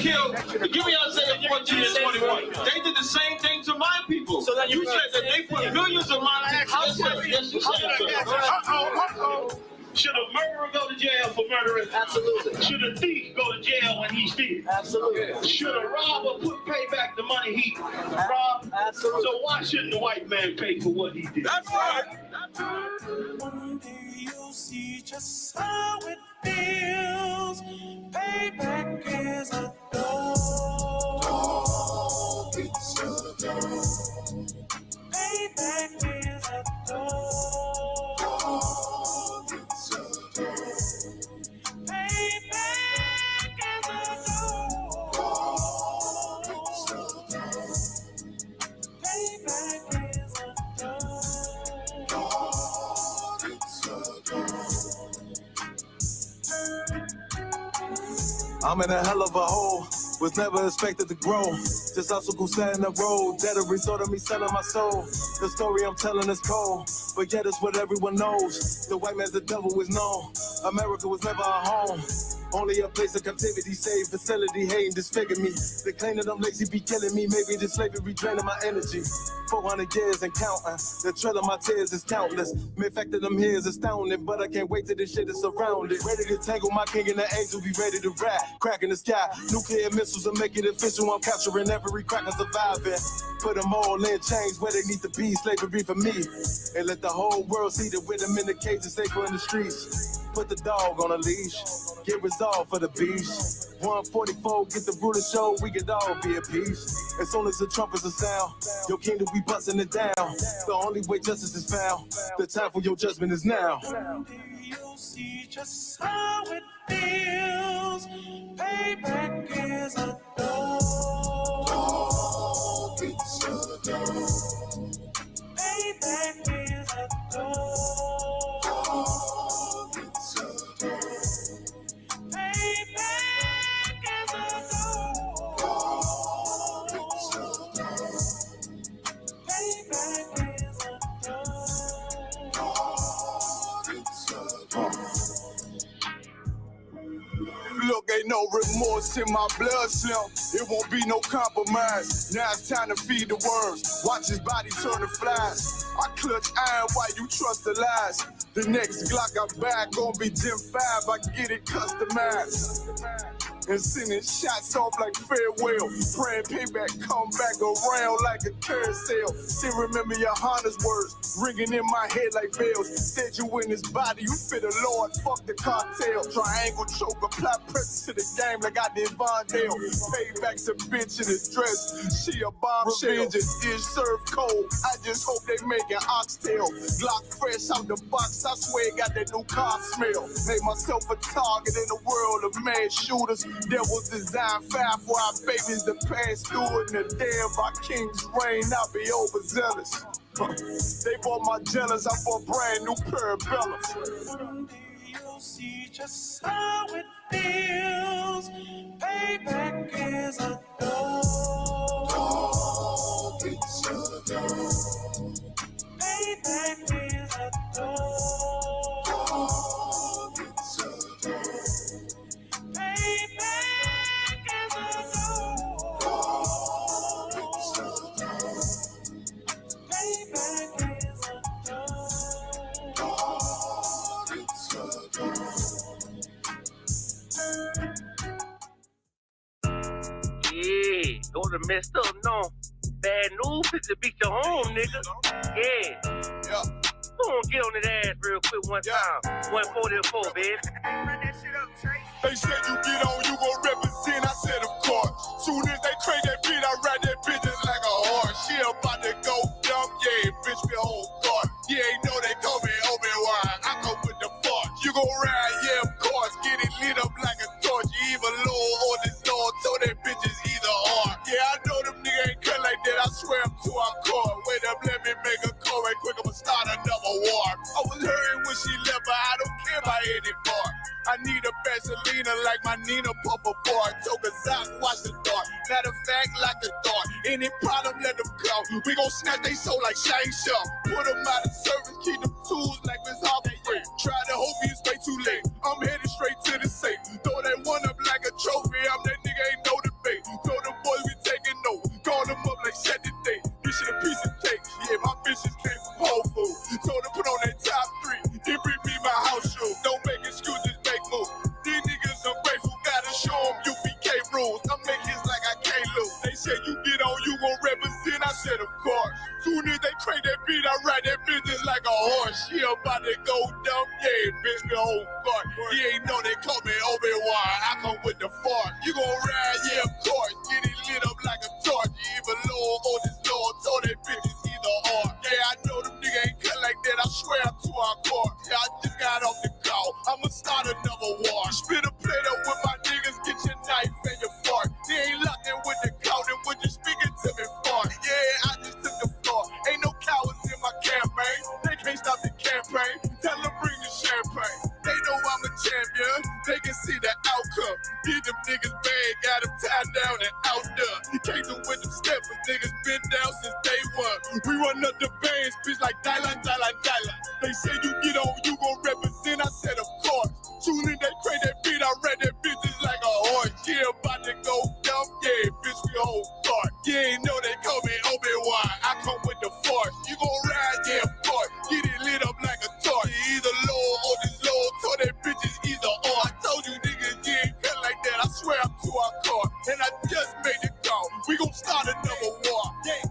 killed, give me Isaiah 14 and 21. They did the same thing to my people. So you said that they put millions of my lives. Yes, you said. Should a murderer go to jail for murdering? Absolutely. Should a thief go to jail when he steals? Absolutely. Should a robber pay back the money he robbed? Absolutely. So why shouldn't the white man pay for what he did? That's right. One day you'll see just how it feels. Payback is a dog. It's a dog. Payback is a dog. It's a dog. Payback is a dog. It's a dog. Payback is a dog. It's a dog. I'm in a hell of a hole. Was never expected to grow. Just hustle go set in the road. That a result of me selling my soul. The story I'm telling is cold, but yet it's what everyone knows. The white man's the devil is known. America was never our home. Only a place of captivity, safe facility, hating, disfigure me. They claim that I'm lazy, be killing me. Maybe this slavery draining my energy. 400 years and counting. The trail of my tears is countless. The fact that I'm here is astounding, but I can't wait till this shit is surrounded. Ready to tangle my king and the angel, be ready to rap. Crack in the sky, nuclear missiles will make it official. I'm capturing every crack and surviving. Put them all in chains where they need to be. Slavery for me. And let the whole world see that with them in the cage and safer in the streets. Put the dog on a leash. Get resolved for the beast. 144, get the ruler show, we could all be at peace. As soon as the trumpets are sound, your kingdom we busting it down. The only way justice is found, the time for your judgment is now. You'll see just how it feels. Payback is a dog. It's a dog. Payback is a dog. It's a dog. Payback is a dog. It's a dog. Payback is a dog. It's a dog. Look, ain't no remorse in my blood slim. It won't be no compromise. Now it's time to feed the worms. Watch his body turn to flies. I clutch iron while you trust the lies. The next Glock I buy gon' be Gen 5. I can get it customized. And sending shots off like farewell. Praying payback come back around like a carousel. Still remember YAHANNA's words ringing in my head like bells. Said you in his body, you fit the Lord, fuck the cartel. Triangle choke, apply pressure to the game like I did Vondale. Payback's a bitch in his dress, she a bombshell. Revenge is served cold, I just hope they making oxtail. Glock fresh out the box, I swear it got that new car smell. Made myself a target in a world of mad shooters. There was design fire for our babies to pass through. In the day of our king's reign, I'll be overzealous. They bought my jealous, I bought brand new pair of bells. You'll see just how it feels. Payback is a dog. It's a dog. Payback is a dog. It's a dog. Payback is a dog. It's a dog. Payback is a dog. It's a dog. Yeah, go to messed up, no. Bad news, it's to beat your home, nigga. Yeah. Yeah. Go on, get on that ass real quick one time. 144, baby. Run that shit up, Trey. They said you get on, you gon' represent. I said, of course. Soon as they trade that beat, I ride that bitch just like a horse. She about to go dumb, yeah, bitch, be whole guard. You ain't know they call me Obi-Wan. I go with the force. You gon' ride, yeah, of course. Get it lit up like a torch. You even low on this Lord, so that bitch is either or. Yeah, I know them niggas ain't cut like that. I swear I'm to our core. Wait up, let me make a call right quick. I'ma start another war. I was hurting when she left, but I don't care about anymore. I need a Vaseline like my Nina Puffer bar. Took a sock, watch the dark. Matter of fact, like the dark. Any problem, let them come. We gon' snatch they soul like Shang Shang. Put them out of service, keep them tools like Miss Harper Free. Try to hope you stay too late. I'm headed straight to the safe. Throw that one up like a trophy. I'm that nigga ain't know the make hits like I can't lose. They said you get on, you gon' represent. I said, of course. Soon as they crank that beat, I ride that business like a horse. She about to go dumb, yeah, bitch, the whole court. You ain't know they call me Obi-Wan. I come with the force. You gon' ride, yeah, of course. Get it lit up like a torch. You even low on this Lord, told that bitch it's either or. Yeah, I know them niggas ain't cut like that. I swear I'm to our court. Yeah, I just got off the call. I'ma start another war. Spit a plate up with my niggas, get your knife and your fork. They ain't locked in with the count and with the speaking to me fart. Yeah, I just took the floor. Ain't no cowards in my campaign. They can't stop the campaign. Tell them bring the champagne. They know I'm a champion. They can see the outcome. Get them niggas bad, got them tied down and out there. You can't do with them steppers. Niggas been down since day one. We run up the bands, bitch, like Dylan. They say you get on, you gon' represent. I said, of course. Soon as they crank that beat, I read that bitch just like a horse. Yeah, about to go dumb, yeah, bitch, we whole start. You ain't know they call me Obi-Wan. I come with the force. You gon' ride, yeah, of course. Get it lit up like a torch. You either low or this low, told that bitch is either or. I told you niggas, you ain't cut like that. I swear I'm to our court. And I just made it call. We gon' start another war. Yeah.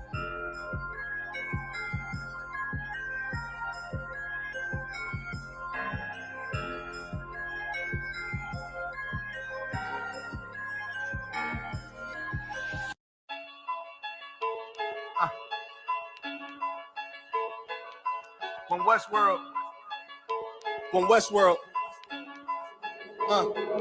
From Westworld.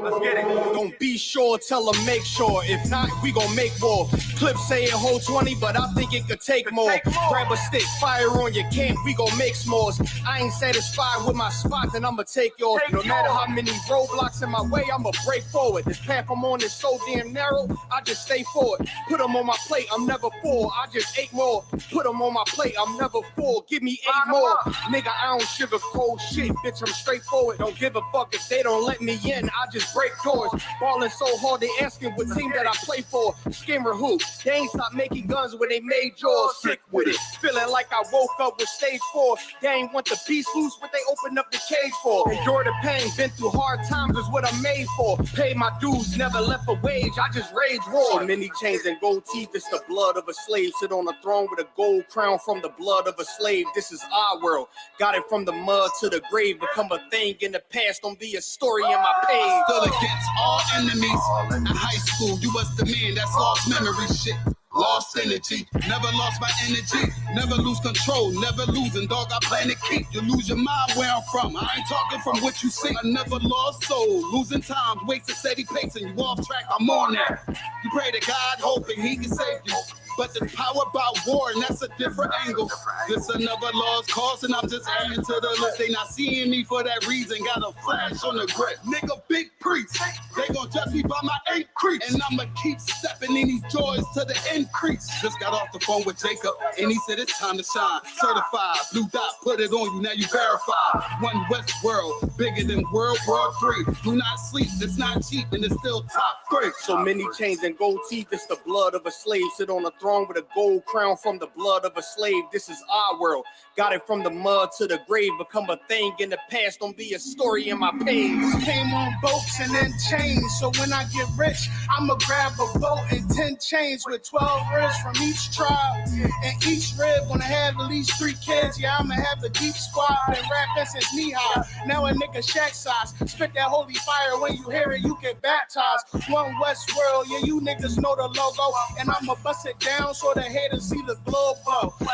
Let's get it. Don't be sure, tell them make sure. If not, we gon' make more. Clips say it hold 20, but I think it could take more. Grab a stick, fire on your camp, we gon' make s'mores. I ain't satisfied with my spot, then I'ma take yours. No matter how many roadblocks in my way, I'ma break forward. This path I'm on is so damn narrow, I just stay forward. Put them on my plate, I'm never full, I just ate more. Put them on my plate, I'm never full, give me 8 more. Nigga, I don't sugarcoat shit, bitch, I'm straightforward. Don't give a fuck if they don't let me in, I just break doors. Ballin' so hard, they asking what team that I play for. Skimmer who? They ain't stopped making guns when they made yours. Sick with it, feeling like I woke up with stage 4. They ain't want the beast loose, what they opened up the cage for. Endure the pain, been through hard times is what I'm made for. Pay my dues, never left a wage, I just rage war. So many chains and gold teeth, it's the blood of a slave. Sit on a throne with a gold crown from the blood of a slave. This is our world, got it from the mud to the grave. Become a thing in the past, don't be a story in my page. Stood against all enemies. In high school, you was the man that's lost memory shit. Lost energy, never lost my energy. Never lose control, never losing, dog, I plan to keep. You lose your mind where I'm from, I ain't talking from what you see. I never lost soul, losing time, wasting steady pacing. You off track, I'm on that. You pray to God, hoping he can save you. But the power about war, and that's a different angle. This another lost cause, and I'm just adding to the list. They not seeing me for that reason. Got a flash on the grip. Nigga, big priest. They gon' judge me by my increase. And I'ma keep stepping in these joys to the increase. Just got off the phone with Jacob, and he said it's time to shine. Certified, blue dot, put it on you, now you verified. One West world, bigger than World War III. Do not sleep, it's not cheap, and it's still top 3. So many chains and gold teeth, it's the blood of a slave. Sit on a throne with a gold crown from the blood of a slave. This is our world, got it from the mud to the grave. Become a thing in the past, don't be a story in my page. Came on boats and then chains, so when I get rich, I'ma grab a boat and 10 chains with 12 ribs from each tribe. And each rib gonna have at least 3 kids. Yeah, I'ma have the deep squad and rapping since knee high. Now a nigga shack size, spit that holy fire, when you hear it, you get baptized. One West world, yeah, you niggas know the logo. And I'ma bust it down so the haters see the glow.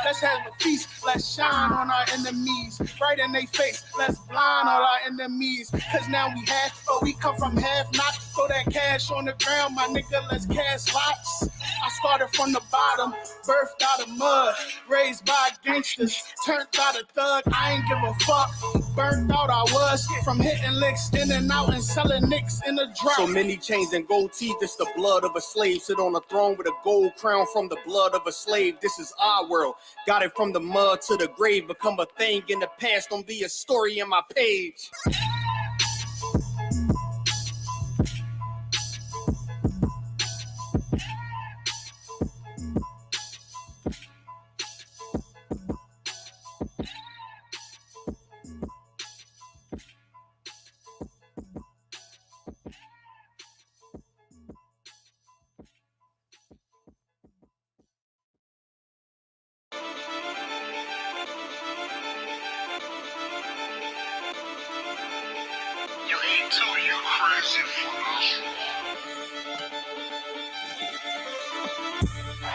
Let's have a feast, let's shine on our enemies. Right in they face, let's blind all our enemies. Cause now we half, but we come from half not. Throw that cash on the ground, my nigga, let's cast lots. I started from the bottom, birthed out of mud, raised by gangsters, turned out a thug, I ain't give a fuck. Burnt out I was, from hitting licks in and out and selling nicks in the drop. So many chains and gold teeth, it's the blood of a slave. Sit on a throne with a gold crown from the blood of a slave. This is our world, got it from the mud to the grave. Become a thing in the past, don't be a story in my page.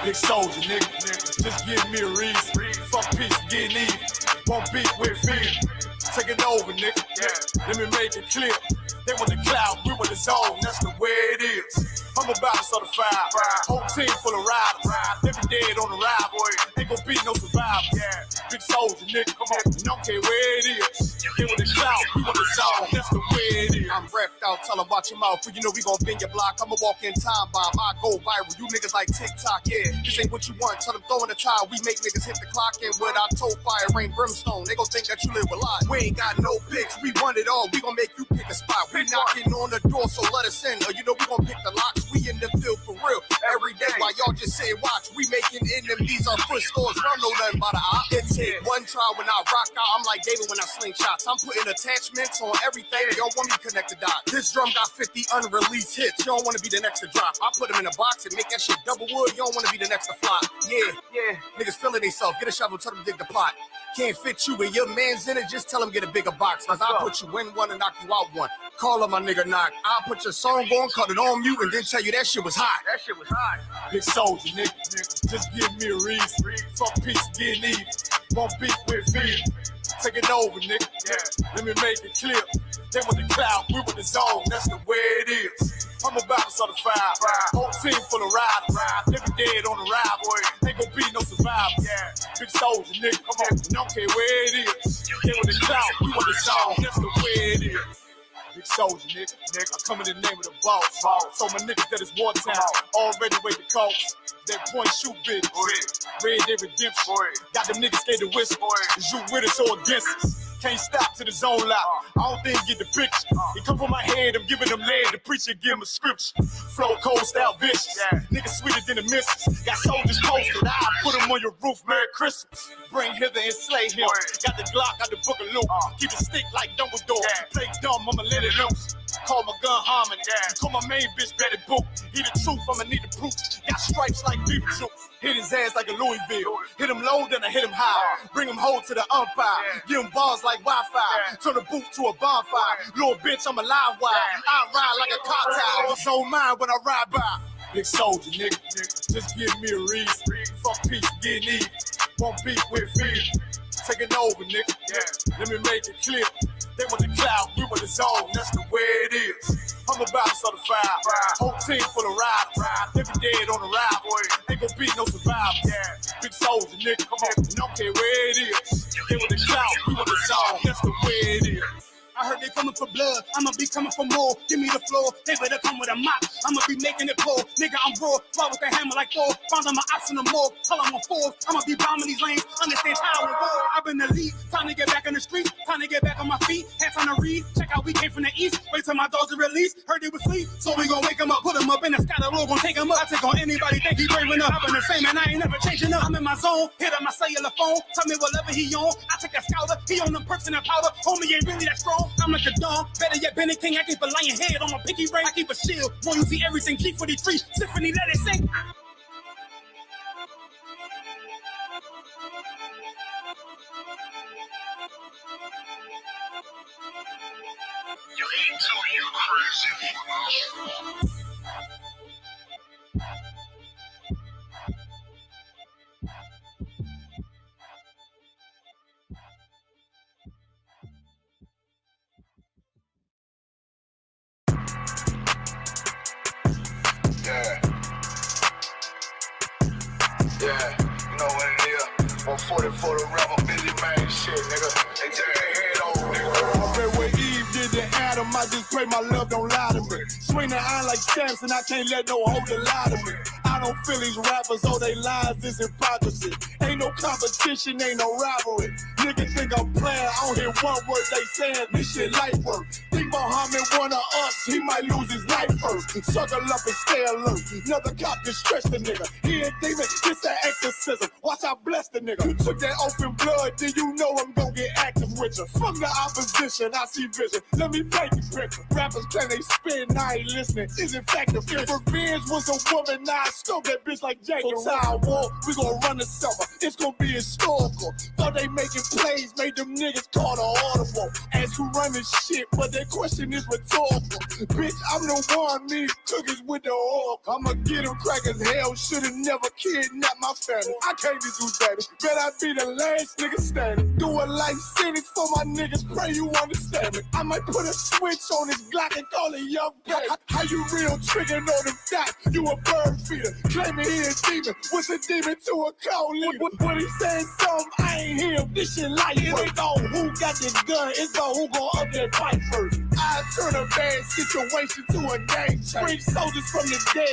Big soldier, nigga. Just give me a reason. Fuck peace, getting even. Won't beef with fear. Take it over, nigga. Let me make it clear. They want the cloud, we want the zone. That's the way it is. I'm about to start a fire. Whole team full of riders. They be dead on the ride, boy. Ain't gon' be no survivors. Big soldier, nigga. Come on. Don't care where it is. They want the cloud, we want the zone. That's the way it is. I'm wrecked out, tell them watch your mouth. You know we gon' bend your block. I'ma walk in time bomb. I go viral. You niggas like TikTok, yeah. This ain't what you want. Tell them throw in the tile. We make niggas hit the clock and with our toe fire, rain brimstone. They gon' think that you live a lie. We ain't got no picks. We want it all. We gon' make you pick a spot. We knocking on the door, so let us in. Or you know we gon' pick the locks. We in the field for real. Every day while y'all just say watch. We making enemies our foot stores. Y'all know nothing about the op. It take one try when I rock out. I'm like David when I sling shots. I'm putting attachments on everything. Y'all want me to connect the dot. This drum got 50 unreleased hits. You don't want to be the next to drop. I put them in a box and make that shit double wood. You don't want to be the next to flop. Yeah. Niggas feeling themselves. Get a shovel, tell them dig the pot. Can't fit you and your man's in it, just tell him get a bigger box. Cause I'll put you in one and knock you out one. Call him my nigga knock. I'll put your song on, cut it on you, and then tell you that shit was hot. Big soldier, nigga. Just give me a reason. Fuck peace, getting even. Won't beef with fear. Take it over, nigga. Let me make it clear. They want the cloud, we want the zone. That's the way it is. I'm about to start a fire. Whole team full of riders. They be dead on the ride, boy. Ain't gon' be no survivors. Big soldier, nigga. Come on. Don't care where it is. They want the cloud, we want the zone. That's the way it is. Big soldier, nigga. I come in the name of the boss. So my niggas that is wartime. Already wait the coast. That point shoot bitch. Red Dead Redemption. Got them niggas scared to whisper. Is you with us or against us? Can't stop to the zone lock. I don't think you get the picture. It come from my head, I'm giving them lead. The preacher give them a scripture. Flow cold style vicious. Niggas sweeter than the missus. Got soldiers posted. I put them on your roof. Merry Christmas. Bring hither and slay him. Got the Glock out the book of Luke. Keep it stick like Dumbledore. Play dumb, I'ma let it loose. Call my gun harmony. Call my main bitch Betty Boop. He the truth, I'ma need the proof. Got stripes like beef juice. Hit his ass like a Louisville. Hit him low, then I hit him high. Bring him home to the umpire. Give him bars like Wi-Fi. Turn the booth to a bonfire. Little bitch, I'm a live wire. I ride like a car tire. It's on mine when I ride by. Big soldier, nigga. Just give me a reason. Fuck peace, getting even. Won't beef with fear. Take it over, nigga. Let me make it clear. They want the cloud, we want the zone. That's the way it is. I'm about to start a fire. Whole team full of riders. They be dead on the ride, boy. Ain't gon' be no survivors. Big soldier, nigga. Come on. Don't care where it is. They want the cloud, we want the zone. That's the way it is. I heard they coming for blood, I'ma be coming for more. Give me the floor, they better come with a mop. I'ma be making it pour. Nigga, I'm raw, fly with the hammer like Thor. Found on my ops in the morgue, tell them I'm four. I'ma be bombing these lanes, understand how and war. I've been the lead, time to get back in the street. Time to get back on my feet, hats on the read. Check out, we came from the east. Wait till my dogs are released, heard they was sleep. So we gon' wake them up, put them up in the sky. The Lord gon' take them up. I take on anybody, think he brave enough. I've been the same and I ain't never changing up. I'm in my zone, hit up my cellular phone. Tell me whatever he on, I take that scouter. He on them perks and that powder. Homie ain't really that strong, I'm like a dog. Better yet, Benny King, I keep a lion head on my pinky ring. I keep a shield. Royalty, everything, G43. Symphony, let it sing. You ain't too, you crazy. Yeah, you know what it is. 140 for the rebel, busy man shit, nigga. They take their head over, nigga. I bet when Eve did the Adam, I just pray my love don't lie to me. Swing the iron like Samson, I can't let no holder lie to me. I don't feel these rappers, oh they lies, this hypocrisy. Ain't no competition, ain't no rivalry. Niggas think I'm playing, I don't hear one word they saying, this shit light work. Think Muhammad one of us, he might lose his life first. Suckle up and stay alert. Another cop can stretch the nigga. He ain't demon, this an exorcism. Watch I bless the nigga. You took that open blood, then you know I'm gonna get active with you. Fuck the opposition, I see vision. Let me paint the picture. Rappers claim they spin, I ain't listening. Is in fact the fear. If revenge was a woman, now I scope that bitch like Jake. So Tower War, we gonna run the summer. It's gonna be historical. Thought they making plays, made them niggas call the audible. Ask who run this shit, but they question is rhetorical. Bitch, I'm the one, me cookies with the oil. I'ma get them crackers, hell, should've never kidnapped my family. I can't do that. Bet I be the last nigga standing. Do a life sentence for my niggas, pray you understand me. I might put a switch on this Glock and call it young pay. How you real tricking on them dots? You a bird feeder, claiming he a demon. What's a demon to a cold leader? What he saying something, I ain't hear. This shit life. It ain't on who got this gun, it's on who gon' up that fight first. I turn a bad situation to a game change. Bring soldiers from the dead,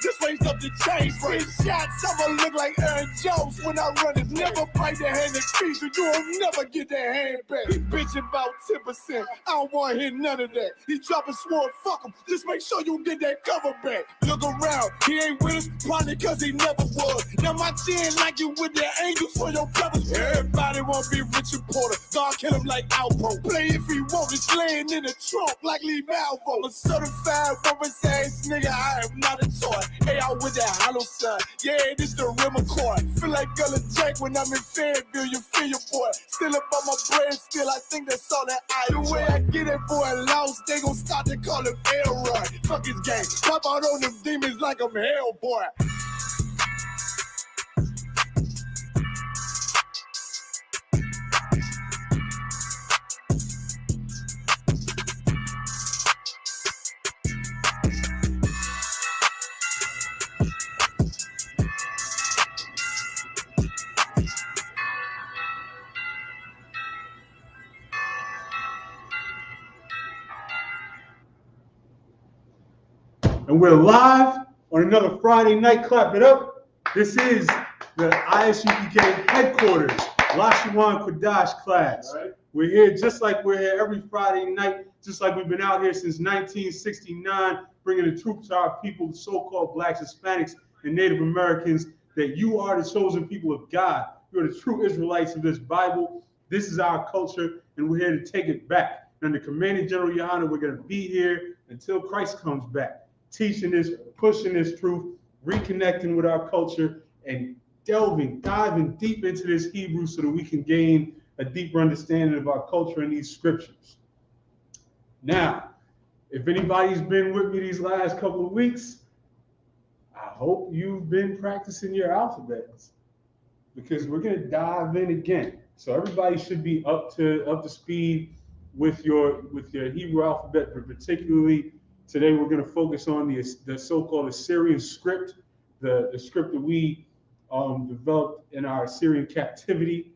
just raise up the chain. Bring shots, I'ma look like Aaron Jones when I run it. Never bite the hand that feeds you, you'll never get that hand back. He bitching about 10%, I don't wanna hear none of that. He dropping sword, fuck him, just make sure you get that cover back. Look around, he ain't with us, probably cause he never was. Now my chin like you with the angels for your brothers. Everybody wanna be Richard Porter, God kill him like Alpo. Play if he want, it's laying in the trunk like Lee Malvo. A certified woman's ass nigga, I am not a toy. Hey, out with that hollow side, yeah, this the rim accord. Feel like Gullah Jack when I'm in Fayetteville, you feel your boy. Still up on my bread, still I think that's all that I do. The way I get it, boy, lost, they gon' start to call him Elroy. Fuck his game, pop out on them demons like I'm Hellboy. And we're live on another Friday night. Clap it up. This is the I.S.U.P.K headquarters, Shalawam Kodash class. Right. We're here just like we're here every Friday night, just like we've been out here since 1969, bringing the truth to our people, the so-called blacks, Hispanics, and Native Americans, that you are the chosen people of God. You're the true Israelites of this Bible. This is our culture, and we're here to take it back. And the Commanding General YAHANNA, we're going to be here until Christ comes back, teaching this, pushing this truth, reconnecting with our culture, and diving deep into this Hebrew so that we can gain a deeper understanding of our culture and these scriptures. Now, if anybody's been with me these last couple of weeks, I hope you've been practicing your alphabets, because we're going to dive in again. So everybody should be up to speed with your Hebrew alphabet, but particularly today we're going to focus on the so-called Assyrian script, the script that we developed in our Assyrian captivity.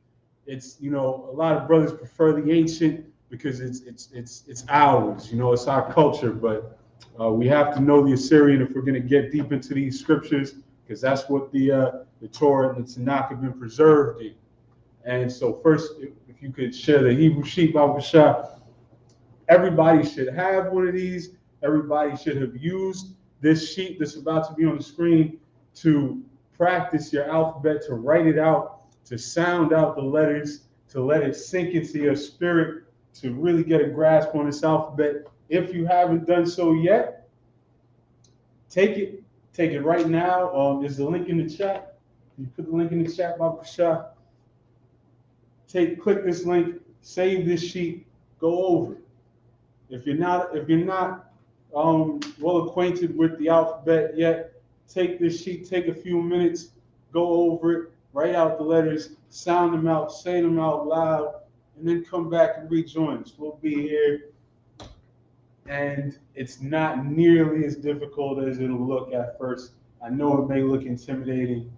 It's, a lot of brothers prefer the ancient because it's ours, it's our culture, but we have to know the Assyrian if we're going to get deep into these scriptures, because that's what the Torah and the Tanakh have been preserved in. And so first, if you could share the Hebrew sheet, Baba Shah. Everybody should have one of these. Everybody should have used this sheet that's about to be on the screen to practice your alphabet, to write it out, to sound out the letters, to let it sink into your spirit, to really get a grasp on this alphabet. If you haven't done so yet, take it right now. There's a link in the chat. You put the link in the chat, Baba Shah. Click this link, save this sheet, go over it. If you're not well acquainted with the alphabet yet, take this sheet, take a few minutes, go over it, write out the letters, sound them out, say them out loud, and then come back and rejoin us. We'll be here, and it's not nearly as difficult as it'll look at first. I know it may look intimidating,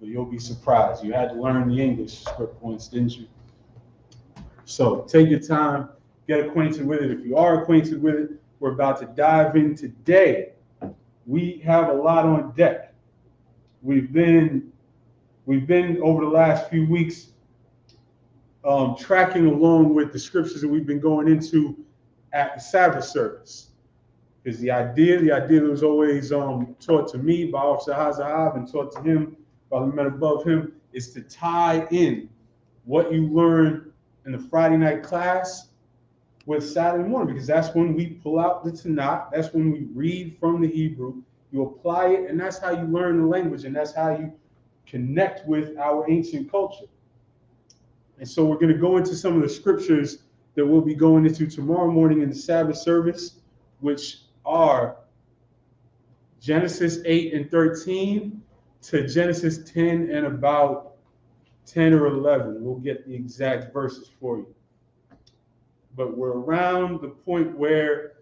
but you'll be surprised. You had to learn the English script once, didn't you? So take your time, get acquainted with it. If you are acquainted with it, we're about to dive in today. We have a lot on deck. We've been over the last few weeks tracking along with the scriptures that we've been going into at the Sabbath service. Because the idea that was always taught to me by Officer Hazahab and taught to him by the men above him is to tie in what you learn in the Friday night class with Saturday morning, because that's when we pull out the Tanakh, that's when we read from the Hebrew, you apply it, and that's how you learn the language, and that's how you connect with our ancient culture. And so we're going to go into some of the scriptures that we'll be going into tomorrow morning in the Sabbath service, which are Genesis 8 and 13 to Genesis 10 and about 10 or 11. We'll get the exact verses for you. But we're around the point where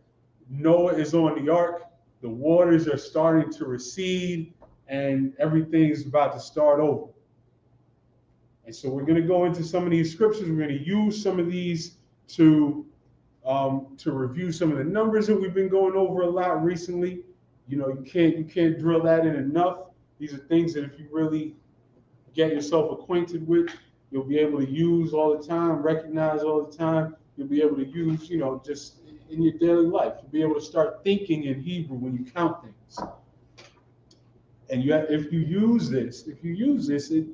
Noah is on the ark, the waters are starting to recede, and everything is about to start over. And so we're going to go into some of these scriptures. We're going to use some of these to review some of the numbers that we've been going over a lot recently. You know, you can't drill that in enough. These are things that if you really get yourself acquainted with, you'll be able to use all the time, recognize all the time. You'll be able to use, you know, just in your daily life. You'll be able to start thinking in Hebrew when you count things. And if you use this,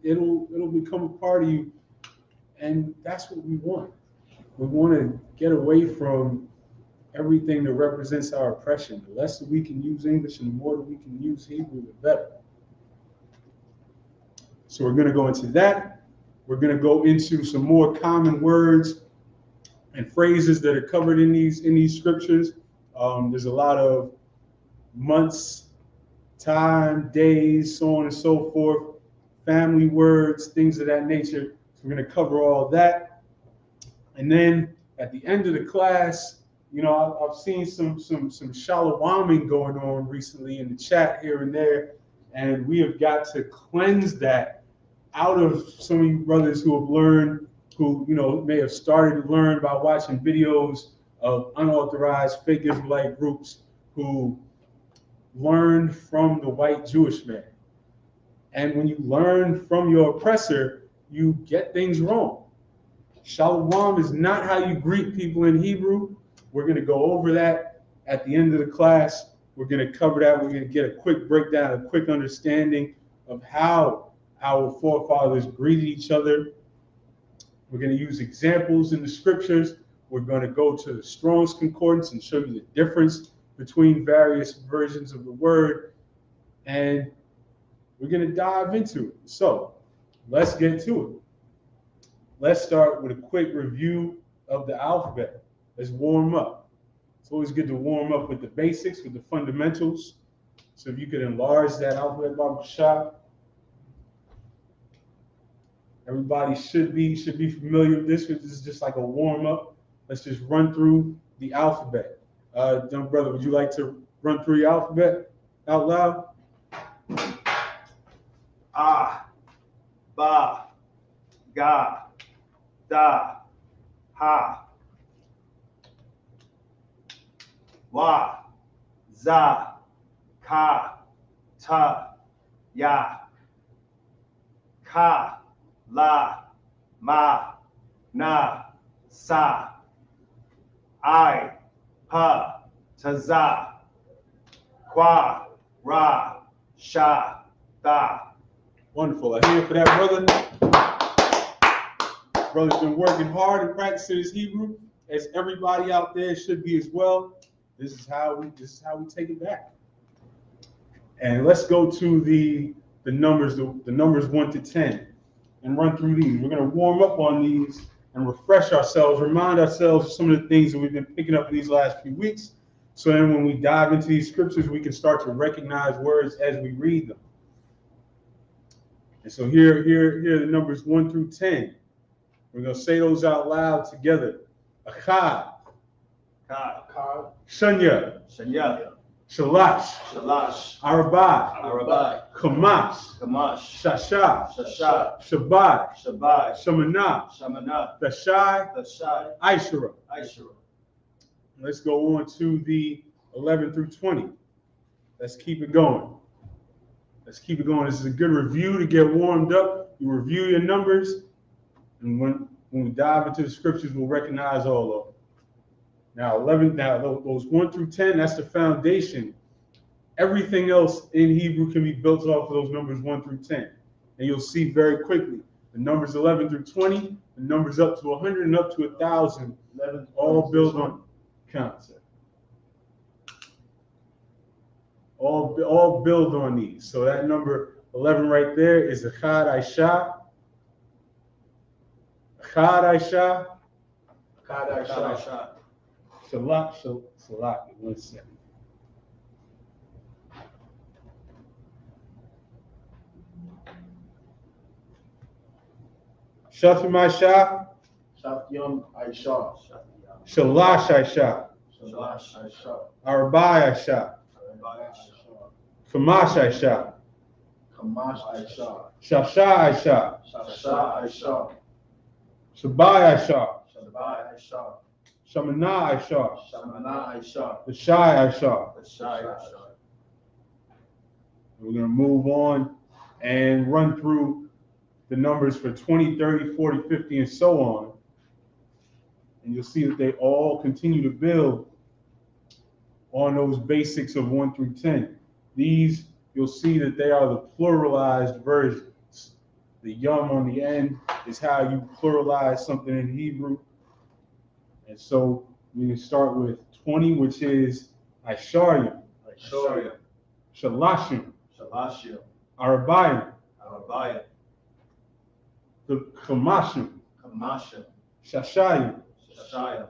it'll become a part of you. And that's what we want. We want to get away from everything that represents our oppression. The less that we can use English and the more that we can use Hebrew, the better. So we're going to go into that. We're going to go into some more common words and phrases that are covered in these scriptures. There's a lot of months, time, days, so on and so forth, family words, things of that nature. So we're going to cover all that. And then at the end of the class, you know, I've seen some Shalawaming going on recently in the chat here and there, and we have got to cleanse that out of some of you brothers who have learned, who, you know, may have started to learn by watching videos of unauthorized fake Israelite groups who learned from the white Jewish man. And when you learn from your oppressor, you get things wrong. Shalawam is not how you greet people in Hebrew. We're going to go over that at the end of the class. We're going to cover that. We're going to get a quick breakdown, a quick understanding of how our forefathers greeted each other. We're going to use examples in the scriptures. We're going to go to the Strong's Concordance and show you the difference between various versions of the word. And we're going to dive into it. So let's get to it. Let's start with a quick review of the alphabet. Let's warm up. It's always good to warm up with the basics, with the fundamentals. So if you could enlarge that alphabet, Baba Shah. Everybody should be familiar with this, because this is just like a warm up. Let's just run through the alphabet. Young brother, would you like to run through your alphabet out loud? Ah, ba, ga, da, ha, wa, za, ka, ta, ya, ka, la, ma, na, sa, I, pa, taza, kwa, ra, sha, da. Wonderful. A hand for that brother. Brother's been working hard and practicing his Hebrew, as everybody out there should be as well. This is how we take it back. And let's go to the numbers 1 to 10 and run through these. We're going to warm up on these and refresh ourselves, remind ourselves of some of the things that we've been picking up in these last few weeks. So then when we dive into these scriptures, we can start to recognize words as we read them. And so here are the numbers 1 through 10. We're going to say those out loud together. Achad. Ka, Shanya. Shanya, Shalash. Shalash, Arabai. Arabai, Kamash. Kamash, Shasha. Shasha, Shabbat. Shabai, Shamanah. Shamana, Dashai. Dashai, Ishara. Ishara. Let's go on to the 11 through 20. Let's keep it going. Let's keep it going. This is a good review to get warmed up. You review your numbers, and when we dive into the scriptures, we'll recognize all of them. Now, those 1 through 10, that's the foundation. Everything else in Hebrew can be built off of those numbers 1 through 10. And you'll see very quickly the numbers 11 through 20, the numbers up to 100 and up to 1,000, all built on concept. All build on these. So that number 11 right there is Achad Aisha. Achad Aisha. Kadasha. Shalak, 1 second. Shatim Aisha, Shatyam Aisha. Shalash Aisha, Shalash Aisha. Arabai Aisha, Kamash Aisha, Kamash Aisha. Shasha Aisha, Shasha Aisha. Shabai Aisha, Shabai Aisha. Shamana Aisha, Shamana Aisha. Shai Aisha. Shai Aisha. We're going to move on and run through the numbers for 20, 30, 40, 50, and so on. And you'll see that they all continue to build on those basics of 1 through 10. These, you'll see that they are the pluralized versions. The yum on the end is how you pluralize something in Hebrew. And so we can start with 20, which is Aisharyim, Aisharyim. Shalashim, Shalashim. Arabayim, Arabayim. Kamashim, Kamashim. Shashayim, Shashayim.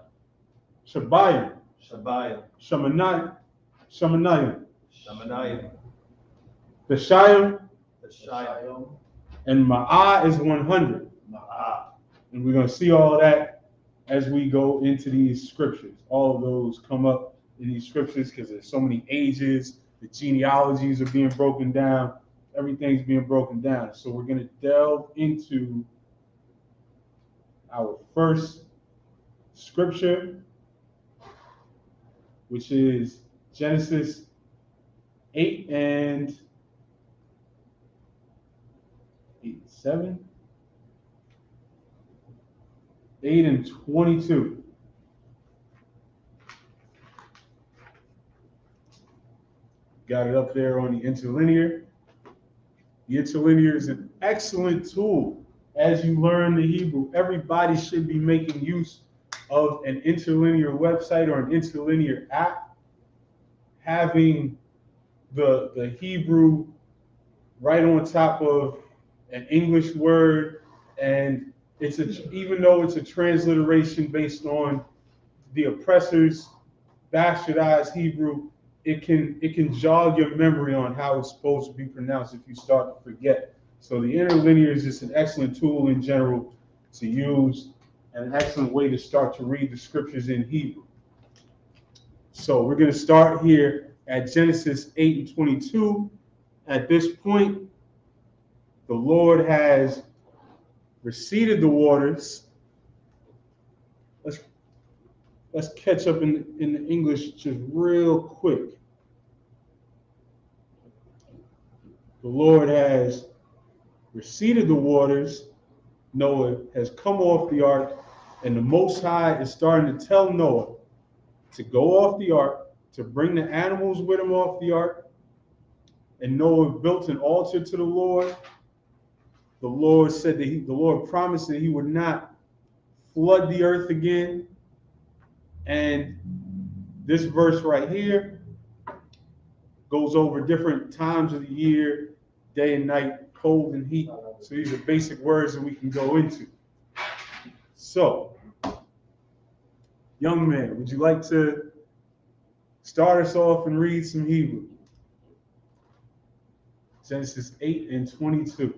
Shabayim, Shabayim. Shamanayim, Shamanayim. Beshayim, Beshayim. and Ma'ah is 100. Ma'ah. And we're going to see all that as we go into these scriptures. All of those come up in these scriptures because there's so many ages, the genealogies are being broken down, everything's being broken down. So we're going to delve into our first scripture, which is Genesis 8 and 22. Got it up there on the interlinear. The interlinear is an excellent tool as you learn the Hebrew. Everybody should be making use of an interlinear website or an interlinear app. Having the Hebrew right on top of an English word, and even though it's a transliteration based on the oppressor's bastardized Hebrew, it can jog your memory on how it's supposed to be pronounced if you start to forget. So the interlinear is just an excellent tool in general to use, and an excellent way to start to read the scriptures in Hebrew. So we're going to start here at Genesis 8 and 22. At this point, the Lord has receded the waters. Let's catch up in the English just real quick. The Lord has receded the waters. Noah has come off the ark, and the Most High is starting to tell Noah to go off the ark, to bring the animals with him off the ark. And Noah built an altar to the Lord. The Lord said that the Lord promised that he would not flood the earth again. And this verse right here goes over different times of the year, day and night, cold and heat. So these are basic words that we can go into. So, young man, would you like to start us off and read some Hebrew? Genesis 8 and 22.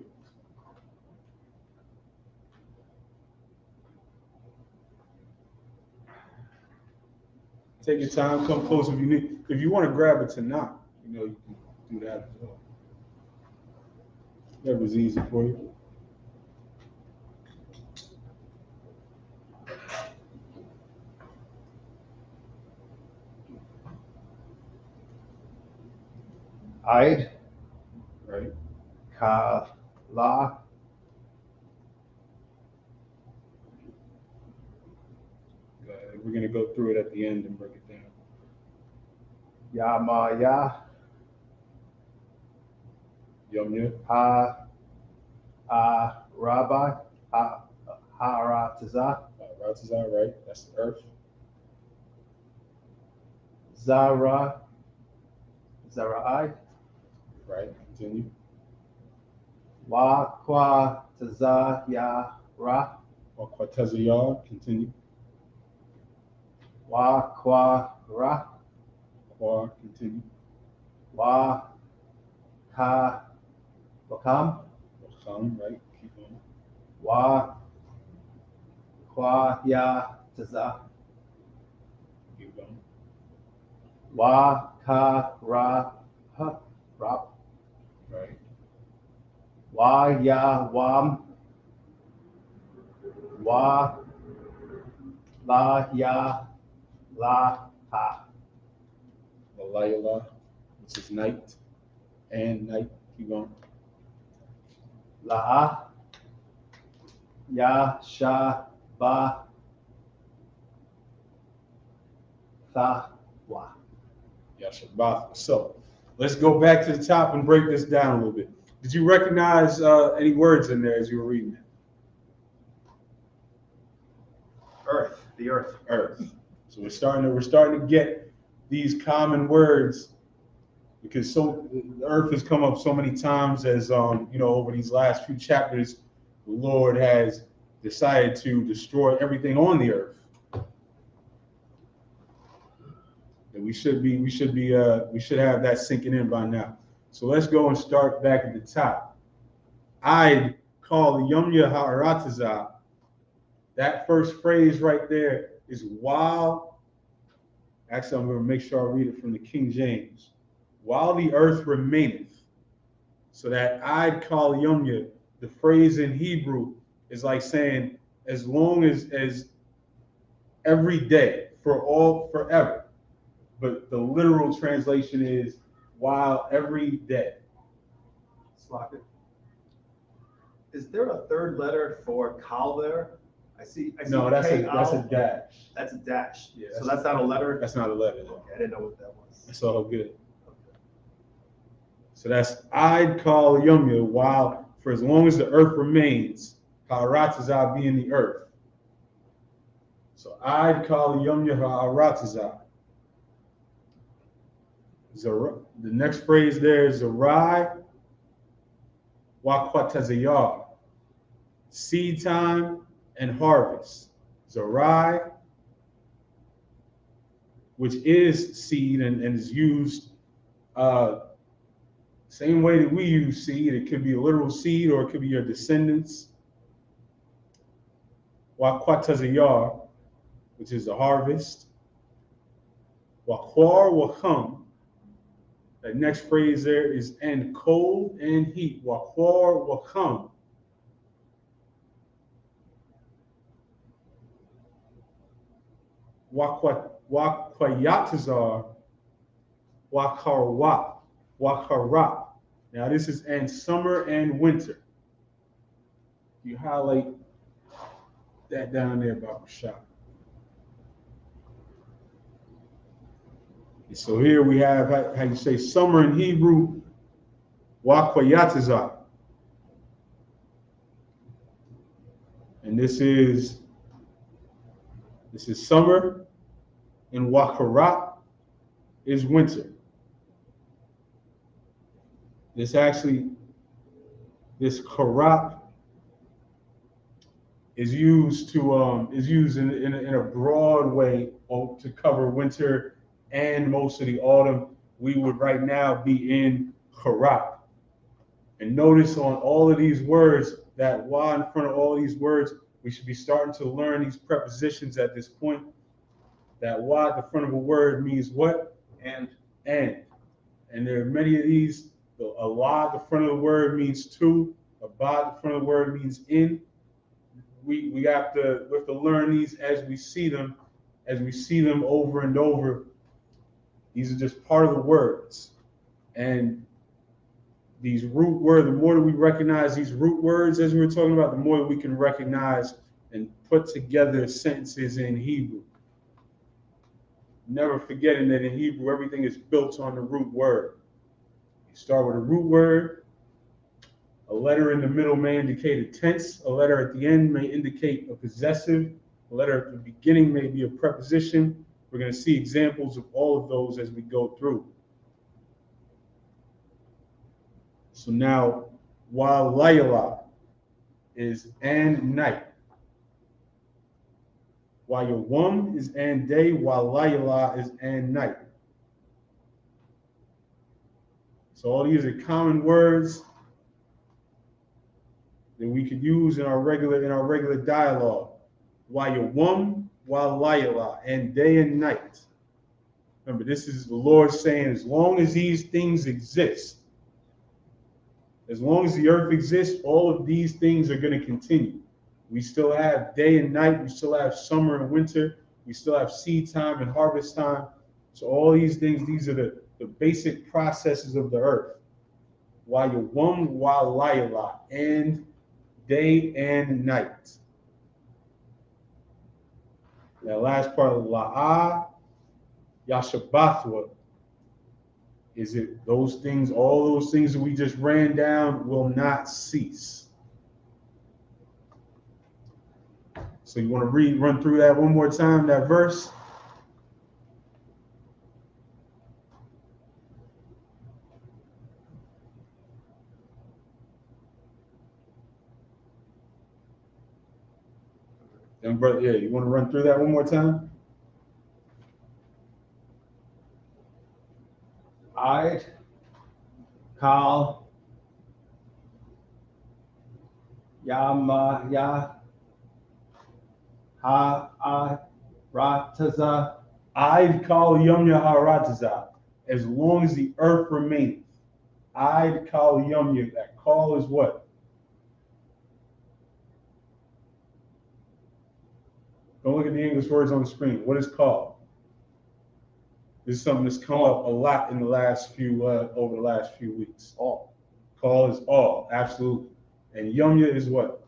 Take your time, come close if you need. If you want to grab a Tanakh, you can do that as well. Whatever's easy for you. Aid. Right. Kala. We're going to go through it at the end and break it down. Yamaya. Yum. Rabbi. Haratazah. Ratazah, right? That's the earth. Zarai. Right. Continue. Waqatazah Yara. Or Quatazayar. Continue. Wa kwa ra. Qua, continue. Wa ka wakam. Wakam, right? Keep going. Wa kwa ya taza. Keep going. Wa ka ra ha rap. Right. Wa ya wam. Wa la ya la ha. Layla, which is night, and night. Keep going. La ya sha ba tha wa. Yashabath. So let's go back to the top and break this down a little bit. Did you recognize any words in there as you were reading it? Earth, the earth. Earth. So we're starting to get these common words, because the earth has come up so many times as over these last few chapters. The Lord has decided to destroy everything on the earth. And we should have that sinking in by now. So let's go and start back at the top. I'd call the Yomya Ha'arataza. That first phrase right there is while. Actually, I'm going to make sure I read it from the King James. While the earth remaineth. So that I'd call Yomya, the phrase in Hebrew is like saying as long as every day, forever. But the literal translation is while every day. Slock it. Is there a third letter for kal there? I see No, that's a K-al. dash. That's a dash. Yeah, so that's not a letter? That's not a letter. Okay, I didn't know what that was. That's all good. Okay. So that's I'd call Yomya while, for as long as the earth remains, Ha'aratazah being the earth. So I'd call Yomya Ha'aratazah. The next phrase there is Zarai Wakwatazayar. Seed time and harvest. Zarai, which is seed and is used same way that we use seed. It could be a literal seed or it could be your descendants. Wakwatazayar, which is the harvest. Wakwar wakam. That next phrase there is and cold and heat. Wakwar wakam. Wakwayatazar. Wakarwa. Wakara. Now this is and summer and winter. You highlight that down there, Baba Shah. So here we have how you say summer in Hebrew, Wakwayatazar. And this is summer, and Wakarat is winter. This karat is used in a broad way to cover winter and most of the autumn. We would right now be in karat. And notice on all of these words, that wa in front of all these words, we should be starting to learn these prepositions at this point. That wa at the front of a word means what? And. And there are many of these. A la at the front of the word means to. A ba at the front of the word means in. We have to learn these as we see them over and over. These are just part of the words. And these root words, the more that we recognize these root words as we were talking about, the more that we can recognize and put together sentences in Hebrew. Never forgetting that in Hebrew, everything is built on the root word. You start with a root word. A letter in the middle may indicate a tense. A letter at the end may indicate a possessive. A letter at the beginning may be a preposition. We're going to see examples of all of those as we go through. So now, while Layla is and night. YAHANNA is and day, YAHANNA is and night. So all these are common words that we could use in our regular dialogue. YAHANNA, YAHANNA, and day and night. Remember, this is the Lord saying, as long as these things exist, as long as the earth exists, all of these things are going to continue. We still have day and night. We still have summer and winter. We still have seed time and harvest time. So all these things, these are the basic processes of the earth. YAHANNA, YAHANNA, and day and night. That last part of La'ah, Yashabathwa, is it those things, all those things that we just ran down will not cease. So you want to run through that one more time, that verse? And brother, yeah, you want to run through that one more time? I'd call Yamaya Rataza. I'd call Yom Yaharataza, as long as the earth remaineth. I'd call Yom Yah. That call is what? Don't look at the English words on the screen. What is call? This is something that's come up a lot in the last few, over the last few weeks. All. Call is all, absolutely. And Yom Yah is what?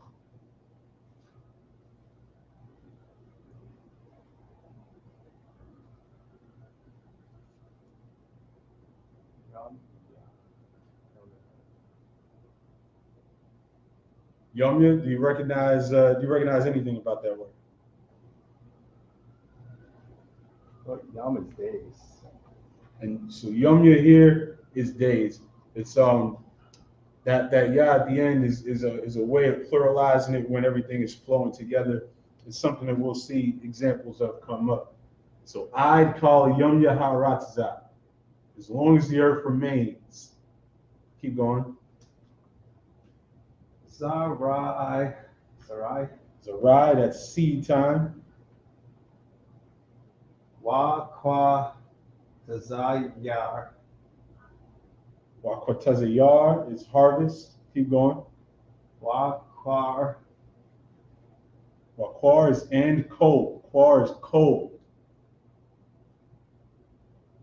Yom Yah, do you recognize anything about that word? Yom is days. And so Yom Yah here is days. It's that Yah at the end is a way of pluralizing it when everything is flowing together. It's something that we'll see examples of come up. So I'd call Yom Yaharatazah, as long as the earth remains. Keep going. Zarai, that's seed time. Wakwa Tazayar. Wakwatazayar is harvest. Keep going. Wakwar is and cold. Kwar is cold.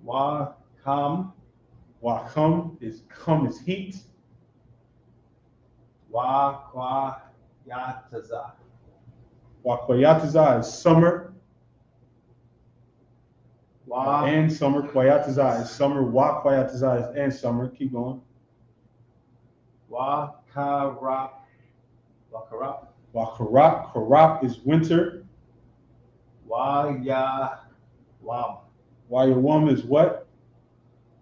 Wakam is come is heat. Wakwayataza. Wakwayataza is summer. And summer. Kwayataza is summer. Wakwayataza is and summer. Keep going. Wakarap. Karap is winter. Wayawam is what?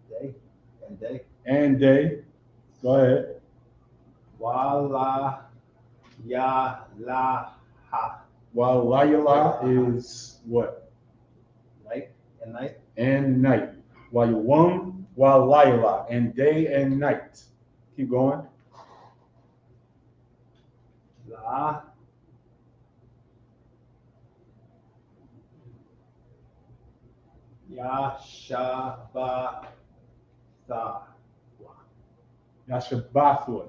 Day. And day. Go ahead. Walayalaha. Walayala is what? Night and night. And night. Wayawam, walayala, and day and night. Keep going. La Yashabathwa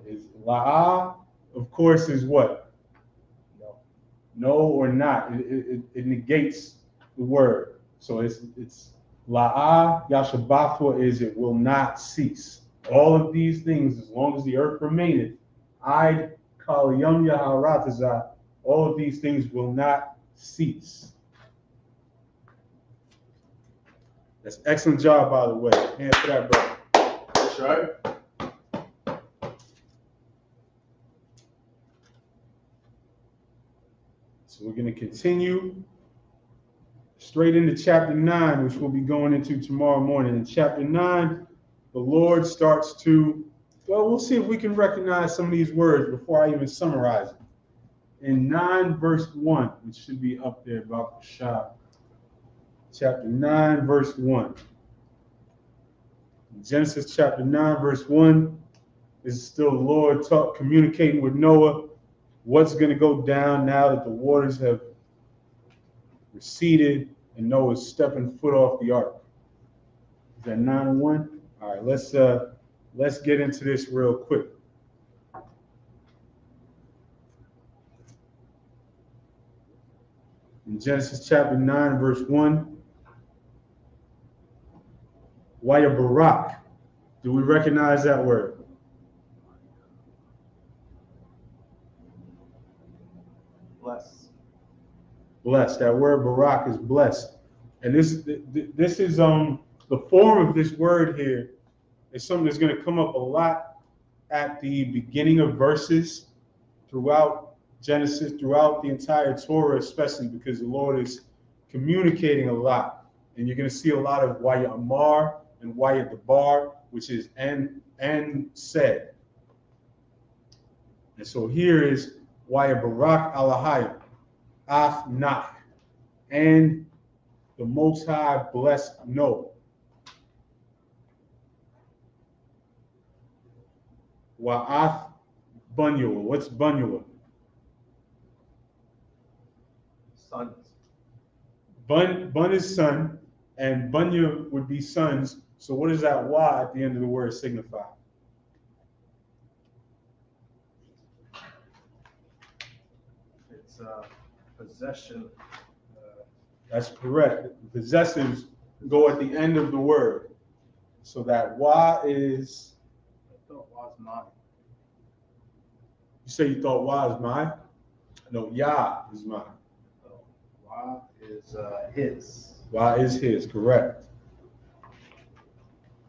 is La'ah, of course, is what? No or not. It negates the word. So it's La'ah, Yashabathwa is it will not cease. All of these things, as long as the earth remaineth, I'd call Yom Yaharatazah, all of these things will not cease. That's an excellent job, by the way. Hand for that, brother. That's right. So we're going to continue straight into chapter 9, which we'll be going into tomorrow morning. In chapter 9, the Lord starts to, well, we'll see if we can recognize some of these words before I even summarize it. in 9 verse 1, which should be up there about Shah. Chapter 9 verse 1. Genesis chapter 9 verse 1 is still the Lord communicating with Noah what's going to go down now that the waters have receded and Noah's stepping foot off the ark. Is that 9:1? All right, let's get into this real quick. In Genesis chapter 9 verse 1, Barak. Do we recognize that word? Blessed. That word Barak is blessed. And this is the form of this word here is something that's going to come up a lot at the beginning of verses throughout Genesis, throughout the entire Torah, especially because the Lord is communicating a lot. And you're going to see a lot of Amar and Dabar, which is and said. And so here is Barak Alahayim. Nach, and the Most High blessed Noah. Wa'ath Bunyua. What's Bunyua? Sons. Bun is son, and Bunya would be sons. So what does that wa at the end of the word signify? It's possession. That's correct. Possessives go at the end of the word. So that wa is. I thought was mine. You say you thought wa is mine? No, Yah is mine. So, wa is his. Wa is his, correct.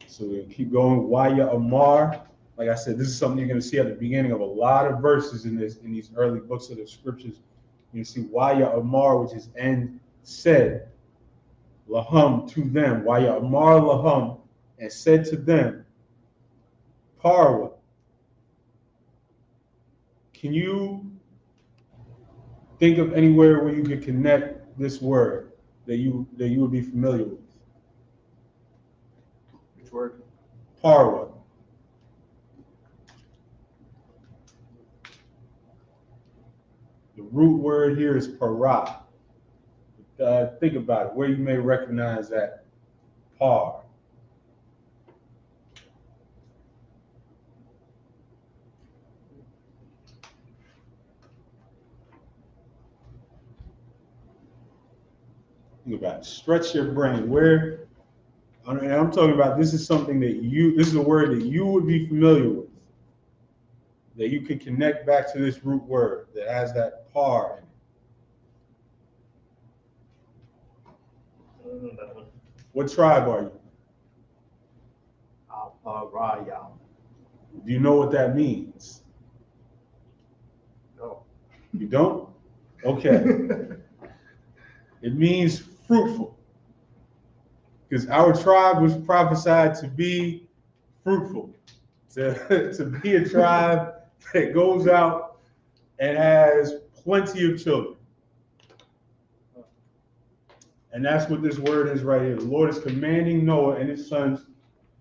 So we'll keep going. Waya Amar. Like I said, this is something you're going to see at the beginning of a lot of verses in these early books of the scriptures. You see Waya Amar, which is and said, Lahum to them. Waya Amar Lahum, and said to them, Parwa. Can you think of anywhere where you could connect this word that you would be familiar with? Which word? Parwa. The root word here is para. Think about it, where you may recognize that par. Think about it. Stretch your brain. Where, and I'm talking about, this is something that this is a word that you would be familiar with, that you can connect back to this root word that has that par in it. What tribe are you? Al-Paraya. Do you know what that means? No. You don't? Okay. It means fruitful. Because our tribe was prophesied to be fruitful, to be a tribe that goes out and has plenty of children. And that's what this word is right here. The Lord is commanding Noah and his sons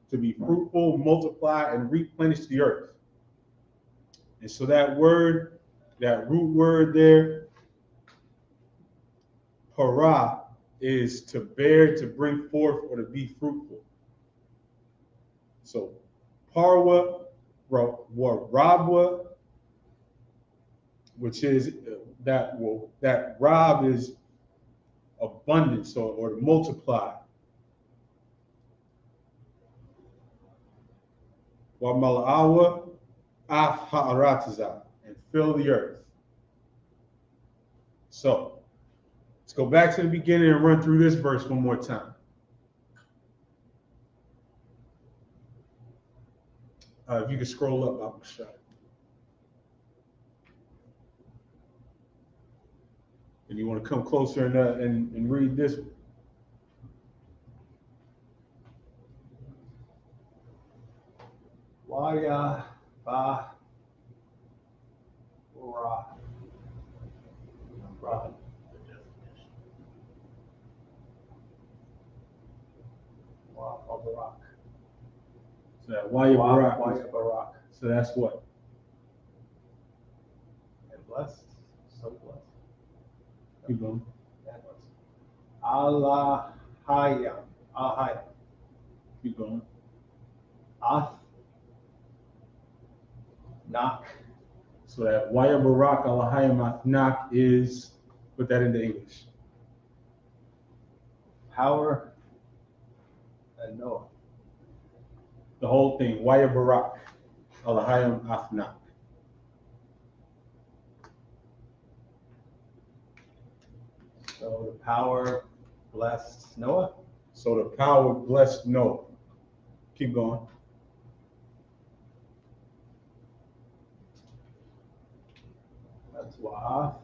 to be fruitful, multiply, and replenish the earth. And so that word, that root word there, para, is to bear, to bring forth, or to be fruitful. So parwa, rabwa, which is that rab is abundance or to multiply. Wa mal'awa af ha'aratiza, and fill the earth. So let's go back to the beginning and run through this verse one more time. If you could scroll up, I'll show you. And you want to come closer and read this. Waya ba ora. Rock. Barak. So that YAHANNA. Barak. So that's what? And blessed. So blessed. Keep going. Allah Hayam. Ahayam. Keep going. Ath. Knock. So that YAHANNA Alahayim Nak is, put that into English. Power. And Noah. The whole thing. YAHANNA Alahayim Afnak. So the power blessed Noah. So the power blessed Noah. Keep going. That's Wa'ath.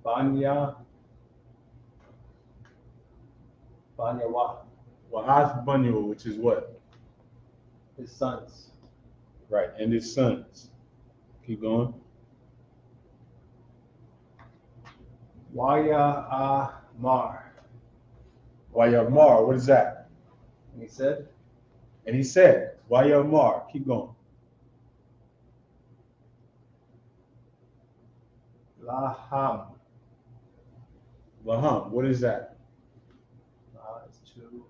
Banya. Banyawa. Wa'ath Bunyo, which is what? His sons. Right, and his sons. Keep going. Waya Amar. YAHANNA, what is that? And he said, YAHANNA, keep going. Laham. Laham, what is that? It's to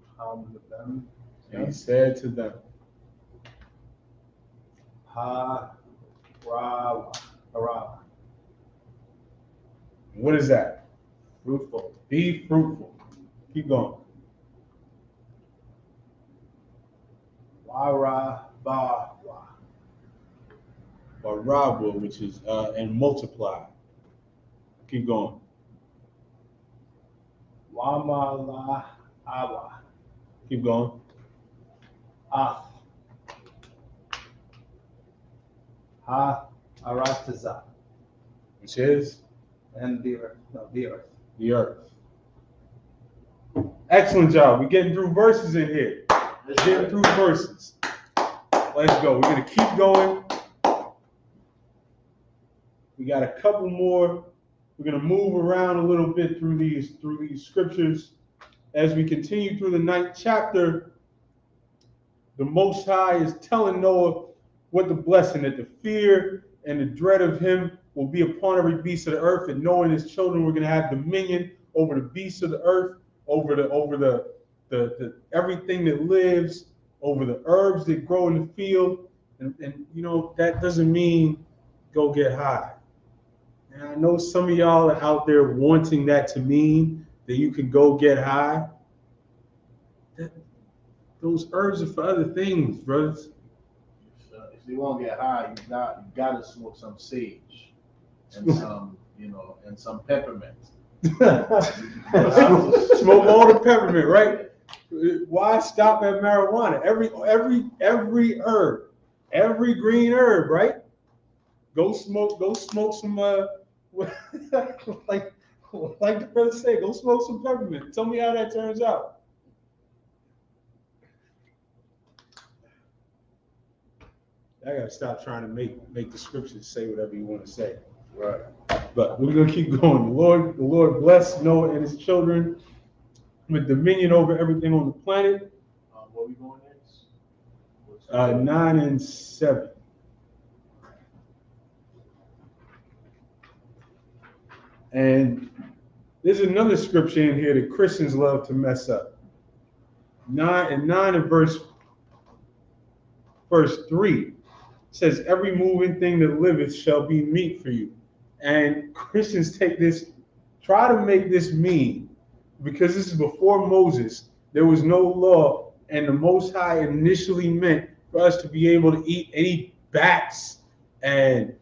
them. And he said to them, Hara. what is that? Fruitful. Be fruitful. Keep going. Wara. Barabwa, which is, and multiply. Keep going. Wamala Awa. Keep going. Ath. Ha Arataza. Which is And the earth. No, the earth. the earth. Excellent job. We're getting through verses in here. Let's get through verses. Let's go. We're going to keep going. We got a couple more. We're going to move around a little bit through these scriptures. As we continue through the 9th chapter, the Most High is telling Noah what the blessing, that the fear and the dread of him will be upon every beast of the earth, and Noah and his children were going to have dominion over the beasts of the earth, over the everything that lives, over the herbs that grow in the field. And you know, that doesn't mean go get high. And I know some of y'all are out there wanting that to mean that you can go get high. Those herbs are for other things, brothers. If you want to get high, you got to smoke some sage and some, and some peppermint. Smoke all the peppermint, right? Why stop at marijuana? Every herb, every green herb, right? Go smoke some like the brother said, go smoke some peppermint. Tell me how that turns out. I gotta stop trying to make the scriptures say whatever you want to say. Right. But we're gonna keep going. The Lord blessed Noah and his children with dominion over everything on the planet. Where we going next? 9 and 7. And there's another scripture in here that Christians love to mess up. 9 and verse 3 says, every moving thing that liveth shall be meat for you. And Christians take this, try to make this mean, because this is before Moses, there was no law, and the Most High initially meant for us to be able to eat any bats and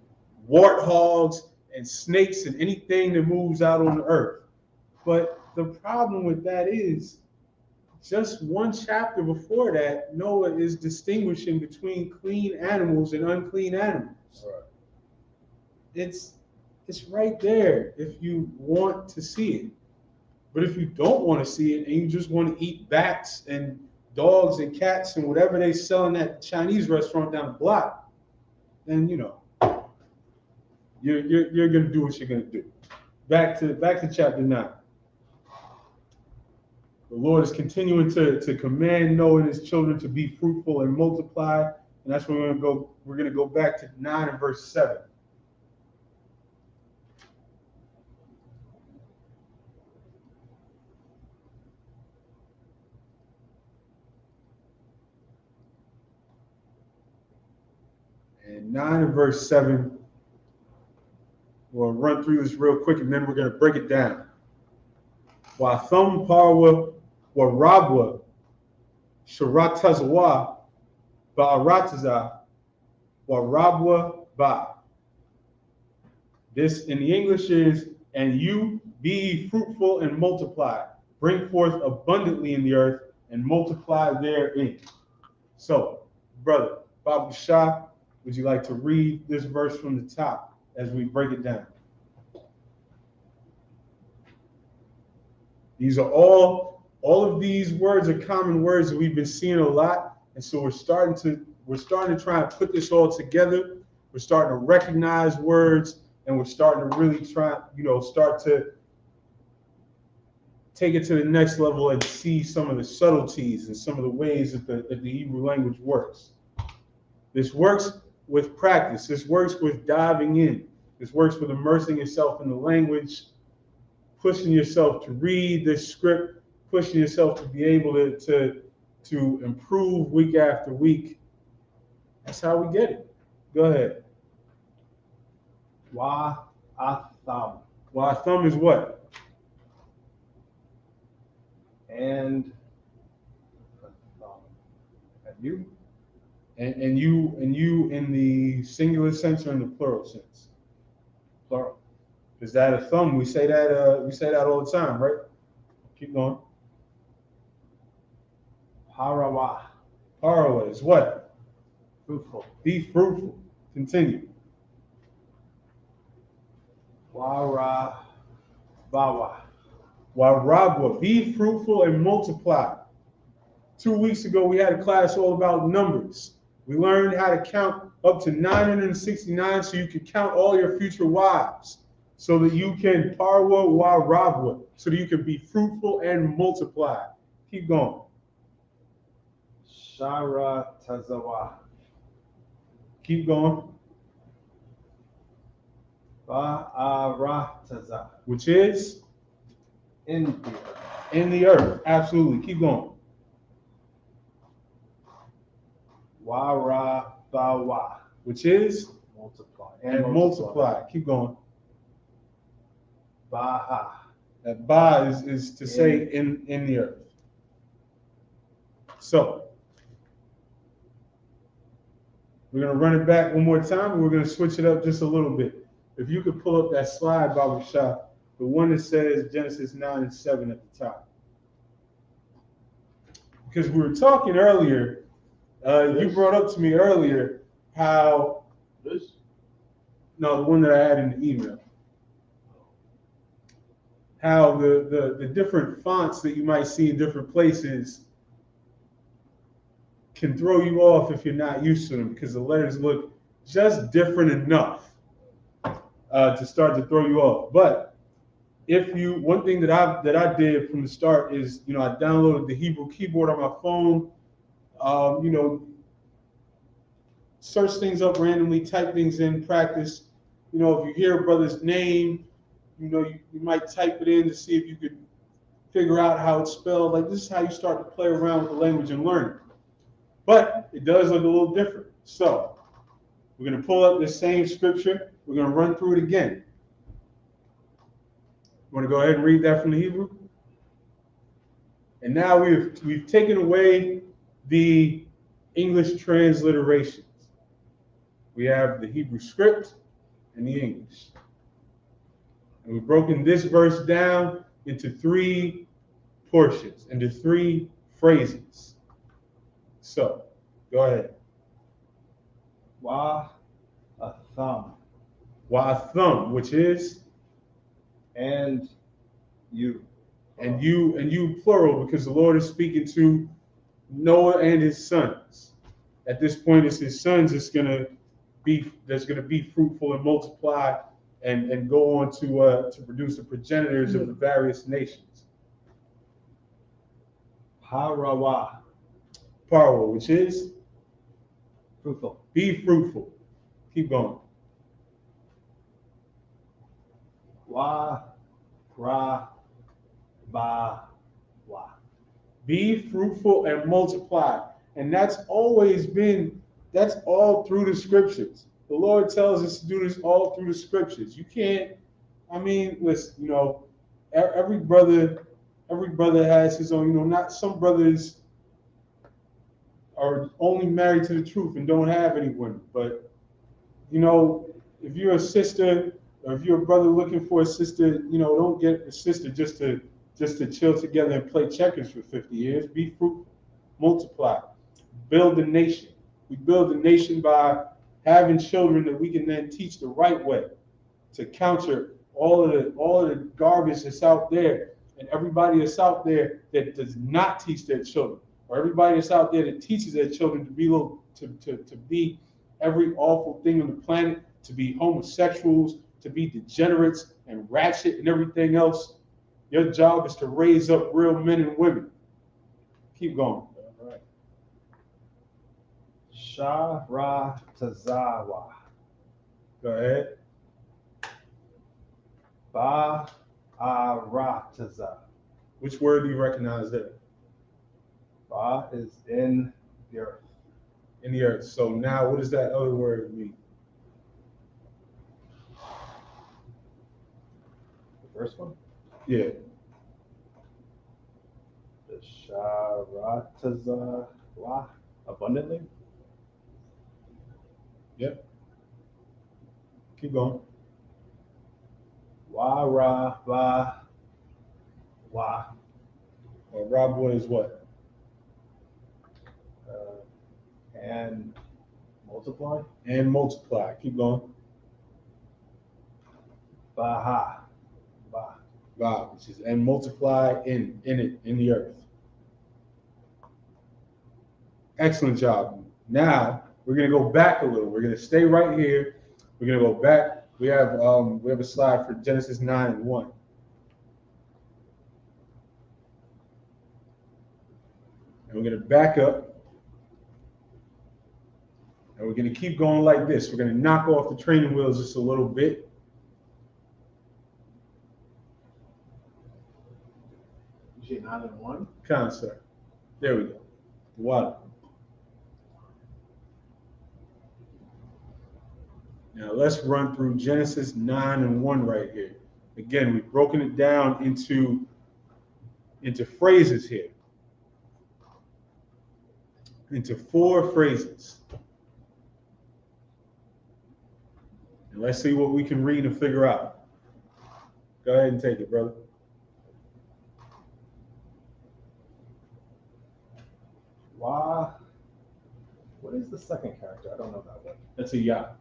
warthogs and snakes and anything that moves out on the earth. But the problem with that is, just one chapter before that, Noah is distinguishing between clean animals and unclean animals. Right. It's right there if you want to see it. But if you don't want to see it and you just want to eat bats and dogs and cats and whatever they sell in that Chinese restaurant down the block, then you're going to do what you're going to do. Back to chapter 9. The Lord is continuing to command Noah and his children to be fruitful and multiply, and that's where we're going to go. We're going to go back to 9 and verse 7. And 9 and verse 7. We'll run through this real quick, and then we're going to break it down. Watham parwa warabwa sharatazwa ba'arataza warabwa ba. This in the English is, and you be fruitful and multiply, bring forth abundantly in the earth and multiply therein. So, brother Babu Shah, would you like to read this verse from the top as we break it down? These are all of these words are common words that we've been seeing a lot, and so we're starting to try and put this all together. We're starting to recognize words, and we're starting to really start to take it to the next level and see some of the subtleties and some of the ways that the Hebrew language works. This works with practice. This works with diving in. This works with immersing yourself in the language, pushing yourself to read this script, pushing yourself to be able to improve week after week. That's how we get it. Go ahead. Wa'atham. Wa'atham is what? And you. And you in the singular sense or in the plural sense? Plural. Is that a thumb? We say that all the time, right? Keep going. Parawa. Parawa is what? Fruitful. Be fruitful. Continue. Warabawa. Warabwa. Be fruitful and multiply. 2 weeks ago, we had a class all about numbers. We learned how to count up to 969 so you can count all your future wives, so that you can parwa wa rabwa, so that you can be fruitful and multiply. Keep going. Sharatazawa. Keep going. Ba'arataza. Which is? In the earth. Absolutely. Keep going. Warabawa. Which is? Multiply. And multiply. Keep going. Baha. That ba is to say in the earth. So, we're going to run it back one more time, and we're going to switch it up just a little bit. If you could pull up that slide, Babu Shah, the one that says Genesis 9 and 7 at the top. Because we were talking earlier, you brought up to me earlier how... This? No, the one that I had in the email. How the different fonts that you might see in different places can throw you off if you're not used to them, because the letters look just different enough to start to throw you off. But one thing that I did from the start is, I downloaded the Hebrew keyboard on my phone. Search things up randomly, type things in, practice. If you hear a brother's name, you might type it in to see if you could figure out how it's spelled. Like, this is how you start to play around with the language and learn it. But it does look a little different. So we're going to pull up this same scripture. We're going to run through it again. You want to go ahead and read that from the Hebrew? And now we've taken away the English transliterations. We have the Hebrew script and the English. And we've broken this verse down into 3 portions, into 3 phrases. So, go ahead. Wa'atham. Wa'atham, which is? And you. And you plural, because the Lord is speaking to Noah and his sons. At this point, it's his sons that's gonna be fruitful and multiply and go on to produce the progenitors of the various nations. Parawa. Parwa, which is Fruitful. be fruitful. Keep going. Wa. Ra. Ba. Wa. Be fruitful and multiply. And that's all through the scriptures. The Lord tells us to do this all through the scriptures. You can't, listen, every brother has his own, not some brothers are only married to the truth and don't have any women. But, if you're a sister or if you're a brother looking for a sister, don't get a sister just to chill together and play checkers for 50 years. Be fruitful, multiply, build a nation. We build a nation by having children that we can then teach the right way to counter all of the garbage that's out there, and everybody that's out there that does not teach their children, or everybody that's out there that teaches their children to be every awful thing on the planet, to be homosexuals, to be degenerates and ratchet and everything else. Your job is to raise up real men and women. Keep going. All right. Sharatazawa. Go ahead. Ba-arataza. Which word do you recognize there? Ba is in the earth. In the earth. So now what does that other word mean? The first one? Yeah. The Sharatazawa. Abundantly? Yep. Keep going. Wa-ra-ba. Wa. Or Rabwa is what? And multiply. And multiply. Keep going. Baha. Ba. Ba, which is and multiply in the earth. Excellent job. Now we're gonna go back a little. We're gonna stay right here. We're gonna go back. We have a slide for Genesis 9:1. And we're gonna back up. And we're gonna keep going like this. We're gonna knock off the training wheels just a little bit. You say 9:1? Concept. There we go. The water. Now let's run through Genesis 9:1 right here. Again, we've broken it down into phrases here. Into 4 phrases. And let's see what we can read and figure out. Go ahead and take it, brother. Wa. What is the second character? I don't know that one. That's a Yah.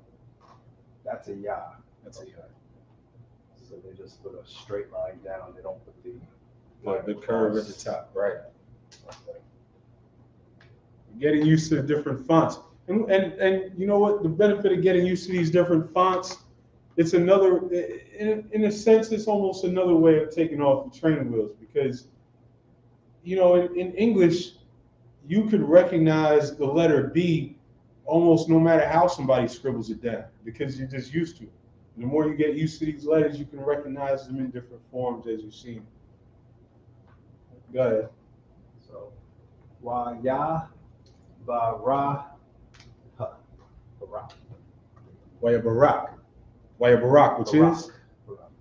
That's a Ya. That's a Yah. So they just put a straight line down. They don't put the curve at the top, right? Okay. Getting used to the different fonts, and you know what? The benefit of getting used to these different fonts, it's another, in a sense, it's almost another way of taking off the training wheels, because in English, you could recognize the letter B almost no matter how somebody scribbles it down, because you're just used to it. The more you get used to these letters, you can recognize them in different forms as you see them. Go ahead. So, Wa Ya Ba Ra Ha. Barak. Waya Barak. Waya Barak, which is? Barak.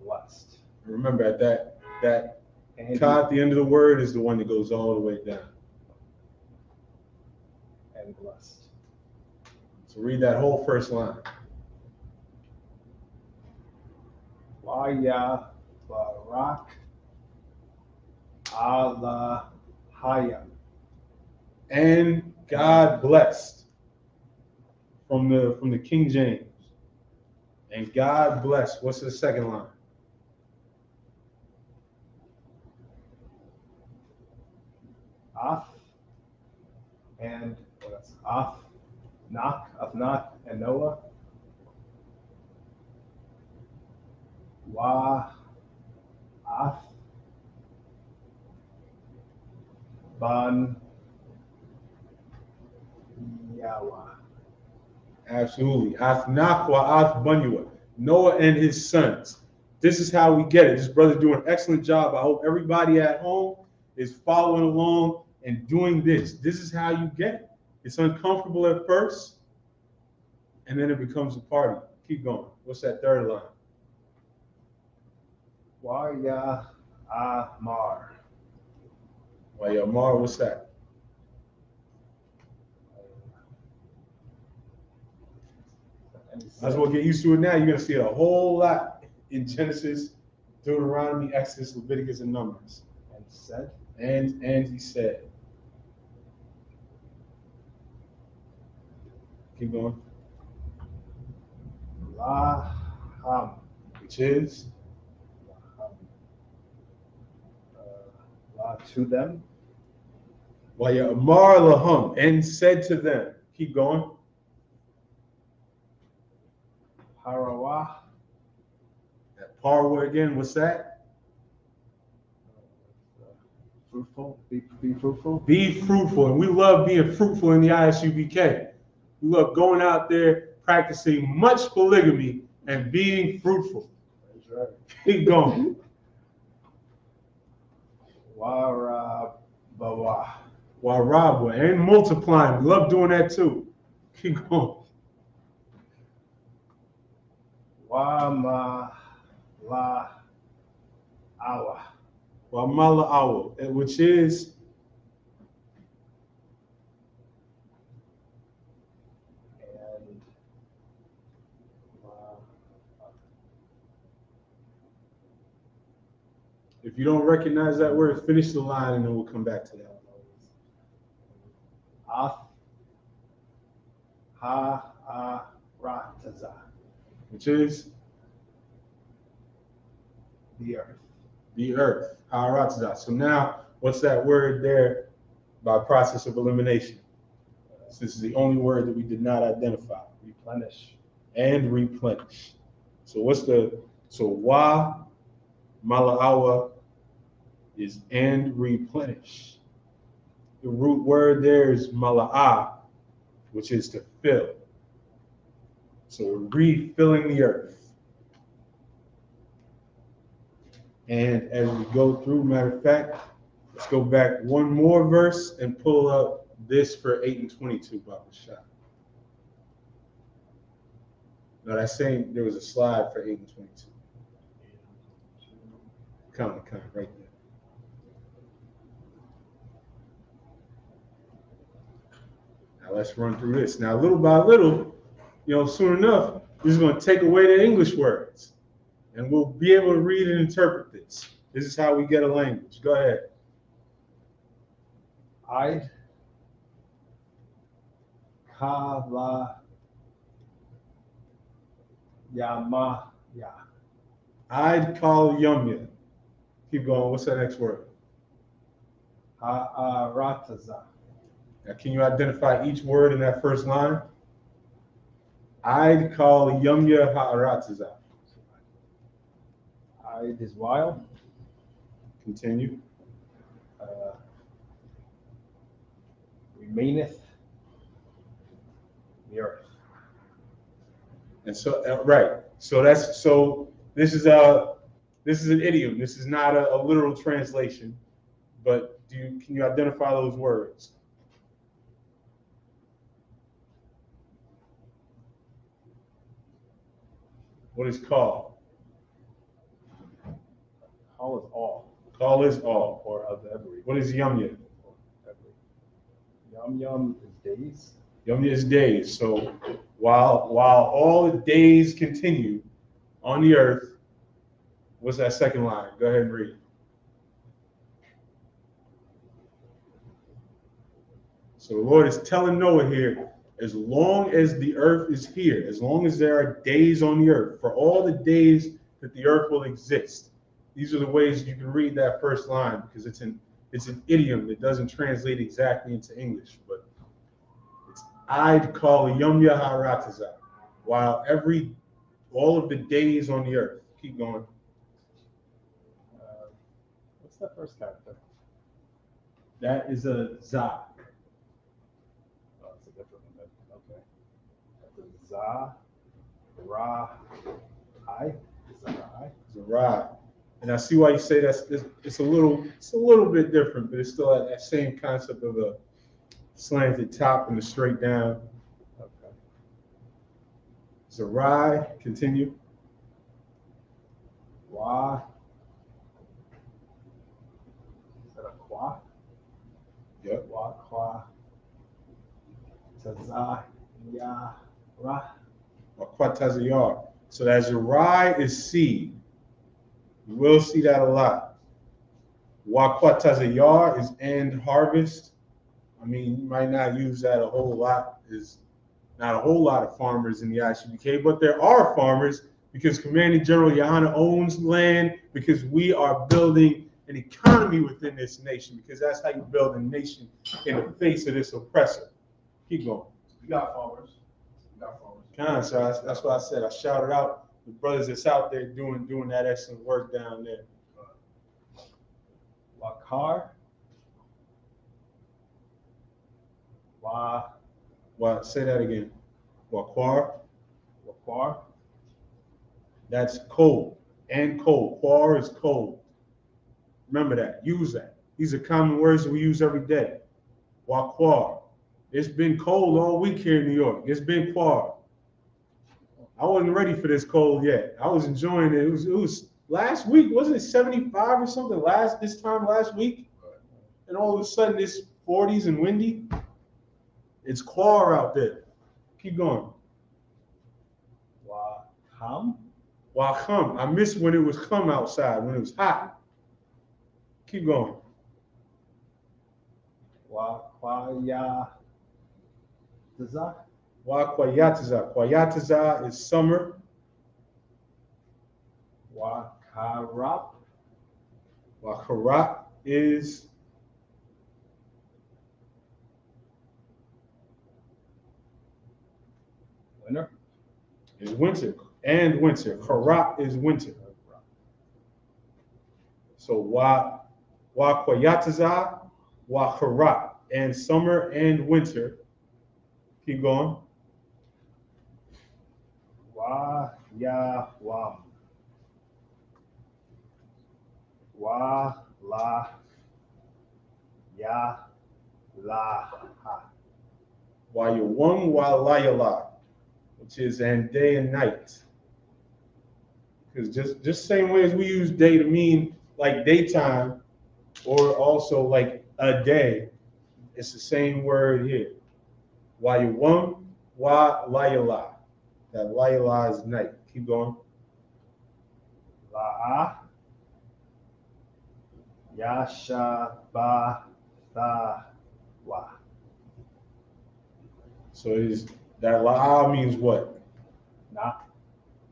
Blessed. Remember, at that And ka at the end of the word is the one that goes all the way down. and blessed. So read that whole first line. Wa Ya Barak Allah Hayam. And God blessed, from the King James. And God blessed. What's the second line? Af and Af Nak, and Noah. Wa Af Ban Yawa. Absolutely. Athnach wa Athbanyua. Noah and his sons. This is how we get it. This brother's doing an excellent job. I hope everybody at home is following along and doing this. This is how you get it. It's uncomfortable at first, and then it becomes a party. Keep going. What's that third line? Wa Ya Amar. Amar, what's that? Might as well get used to it now. You're going to see it a whole lot in Genesis, Deuteronomy, Exodus, Leviticus, and Numbers. And said. And he said. Keep going. Laham. Which is? To them. Amar lahum, and said to them. Keep going. Harawah. That parwa again, what's that? Fruitful. Be fruitful. Be fruitful. And we love being fruitful in the I.S.U.P.K. We love going out there, practicing much polygamy, and being fruitful. That's right. Keep going. Warabawa. Warabwa, and multiplying. We love doing that too. Keep going. Wama la awa. Wamala awa, which is And if you don't recognize that word, finish the line and then we'll come back to that. Ha-a-ra-taza. Which is The earth. the earth. Ha-ra-taza. So now, what's that word there by process of elimination? So this is the only word that we did not identify. Replenish. And replenish. So wa mala'awa is and replenish. The root word there is mala'ah, which is to fill. So we're refilling the earth. And as we go through, matter of fact, let's go back one more verse and pull up this for 8 and 22, Baba Shah. No, that's saying there was a slide for 8 and 22. Come on, right there. Now let's run through this. Now, little by little, soon enough, this is going to take away the English words. And we'll be able to read and interpret this. This is how we get a language. Go ahead. I'd Kala Yama Ya. I'd call Yumya. Keep going. What's that next word? Ha-a-ra-taza. Now, can you identify each word in that first line? I'd call Yumya Ha'arataza. I'd is wild. Continue. Remaineth the earth. And so, right. So this is an idiom. This is not a literal translation. But can you identify those words? What is call? Call is all. Call is all. Or of every. What is yumya? Yum is days. Yumya is days. So while all the days continue on the earth, what's that second line? Go ahead and read. So the Lord is telling Noah here, as long as the earth is here, as long as there are days on the earth, for all the days that the earth will exist, these are the ways you can read that first line, because it's an idiom that doesn't translate exactly into English, but it's I'd call Yom Yaharataza, while all of the days on the earth. Keep going. that first character? That is a za. Oh, it's a different one. Okay. That's a za, ra, I. Is that I? It's a ra. And I see why you say it's a little bit different, but it's still that same concept of a slanted top and a straight down. Okay. Zerai, continue. Wa. Is that a qua? Yep. Wa, qua. Taza, ya, ra. Wakwatazayar. So that Zerai is seed. You will see that a lot. Wakwatazayar is end harvest. I mean, you might not use that a whole lot. There's not a whole lot of farmers in the I.S.U.P.K, but there are farmers because Commanding General YAHANNA owns land, because we are building an economy within this nation, because that's how you build a nation in the face of this oppressor. Keep going. We got farmers. So that's why I said I shouted out the brothers that's out there doing that excellent work down there. Wakar. Well, say that again. Wakwar. Wakwar. That's cold and cold. Quar is cold. Remember that. Use that. These are common words that we use every day. Wakwar. It's been cold all week here in New York. It's been quar. I wasn't ready for this cold yet. I was enjoying it. It was last week. Wasn't it 75 or something this time last week? And all of a sudden it's 40s and windy. It's quar out there. Keep going. Waham. Waham. I missed when it was come outside, when it was hot. Keep going. Wakwaya. Wakwayataza. Kwayataza is summer. Wakarap. Wakarap is winter. Is winter and winter. Karap is winter. So Wakwayataza, Wakarap, and summer and winter. Keep going. Wayawam. Wa la ya la ha. Wayawam walayala, which is and day and night. Because just same way as we use day to mean like daytime, or also like a day, it's the same word here. Wayawam walayala. That layala is night. Keep going. La'a. Yasha ba tha wa. So it is that la'a means what? Nah.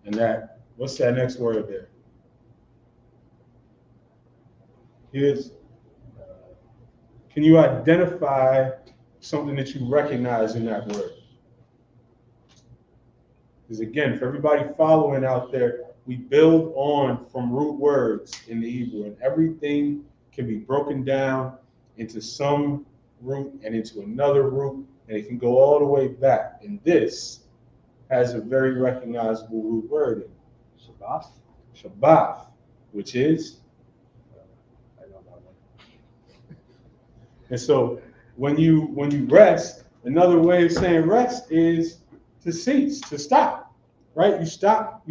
And that, what's that next word there? Here's, can you identify something that you recognize in that word? Because again, for everybody following out there, we build on from root words in the Hebrew, and everything can be broken down into some root and into another root, and it can go all the way back. And this has a very recognizable root word in it. Shabbat. Shabbat, which is? I don't know. And so when you rest, another way of saying rest is to cease, to stop, right? You stop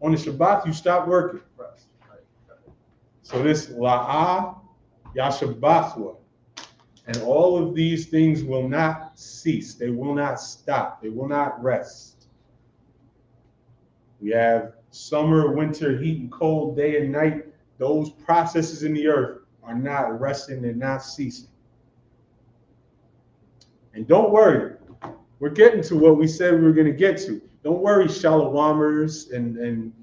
on the Shabbat, you stop working. Rest. Right. So this la'a yashabathwa, and all of these things will not cease. They will not stop. They will not rest. We have summer, winter, heat and cold, day and night. Those processes in the earth are not resting and not ceasing. And don't worry, we're getting to what we said we were going to get to. Don't worry, Shalawamers, and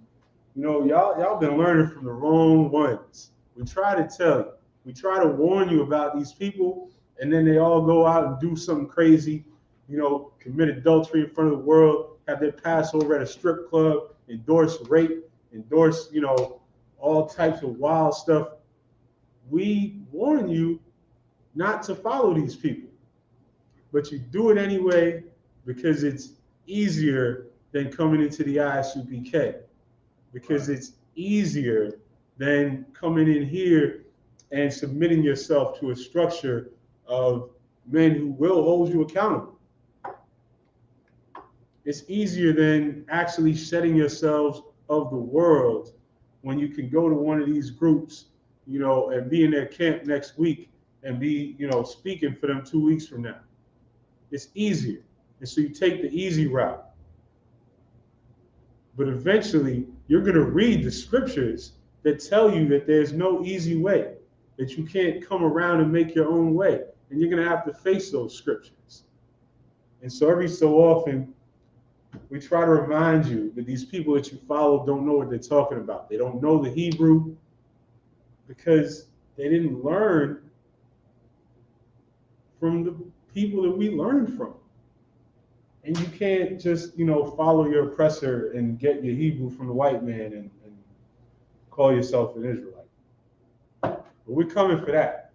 you know, y'all been learning from the wrong ones. We try to tell you, we try to warn you about these people, and then they all go out and do something crazy, you know, commit adultery in front of the world, have their Passover at a strip club, endorse rape, endorse, you know, all types of wild stuff. we warn you not to follow these people. But you do it anyway because it's easier than coming into the I.S.U.P.K. Because it's easier than coming in here and submitting yourself to a structure of men who will hold you accountable. It's easier than actually shedding yourselves of the world when you can go to one of these groups, you know, and be in their camp next week and be, you know, speaking for them 2 weeks from now. It's easier. And so you take the easy route. But eventually, you're going to read the scriptures that tell you that there's no easy way, that you can't come around and make your own way. And you're going to have to face those scriptures. And so every so often, we try to remind you that these people that you follow don't know what they're talking about. They don't know the Hebrew because they didn't learn from the people that we learned from. And you can't just, you know, follow your oppressor and get your Hebrew from the white man and call yourself an Israelite. But we're coming for that.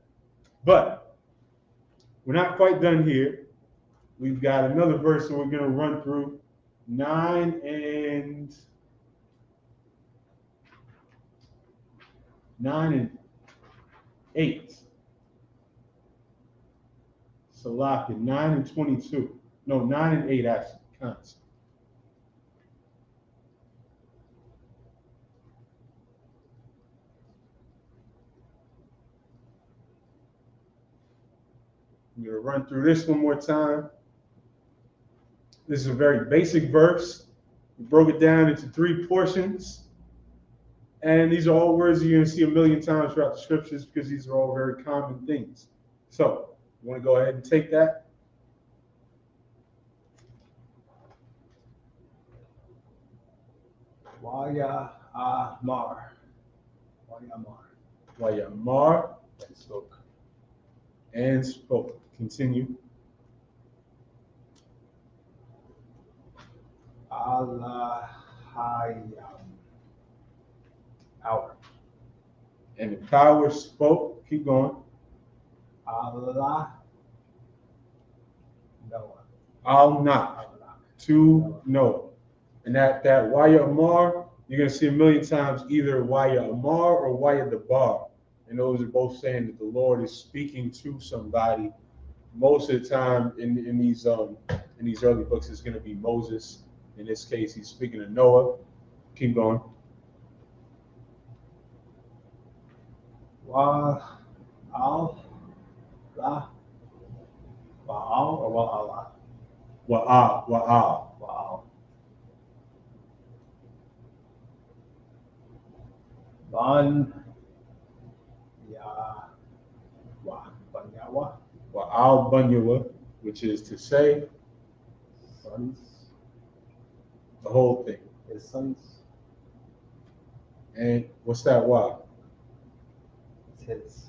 But we're not quite done here. We've got another verse that we're going to run through, 9 and 8. Salaki, 9 and 22. No, 9 and 8 actually counts. I'm going to run through this one more time. This is a very basic verse. We broke it down into 3 portions. And these are all words you're going to see a million times throughout the scriptures because these are all very common things. So, you want to go ahead and take that? YAHANNA. YAHANNA. And spoke. And spoke. Continue. Allahayam. Power. And the power spoke. Keep going. Allah. Noah. Al-Nak. To Noah. And that YAHANNA, you're going to see a million times either YAHANNA or YAHANNA. And those are both saying that the Lord is speaking to somebody. Most of the time in these early books, it's going to be Moses. In this case, he's speaking to Noah. Keep going. Wa'al or wa'ala? Wa'al. Wow. Banyawa. Wa'al Banyawa, which is to say, Sons. the whole thing. His sons. And what's that why? It's his.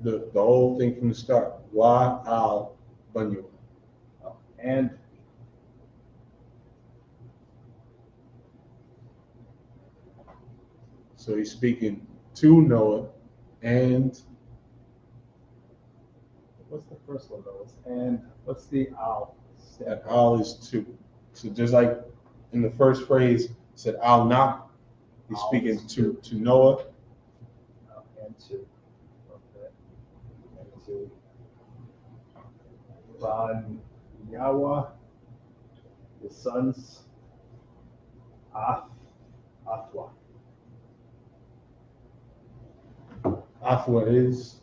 The whole thing from the start. Wa'al Banyawa. Oh, and So he's speaking to Noah and what's the first one though? And what's the al? that al is two. So just like in the first phrase, it said al-Nak, he's speaking to Noah. And to. Okay. And to. Banyawa, the sons. Afwa. Afwa is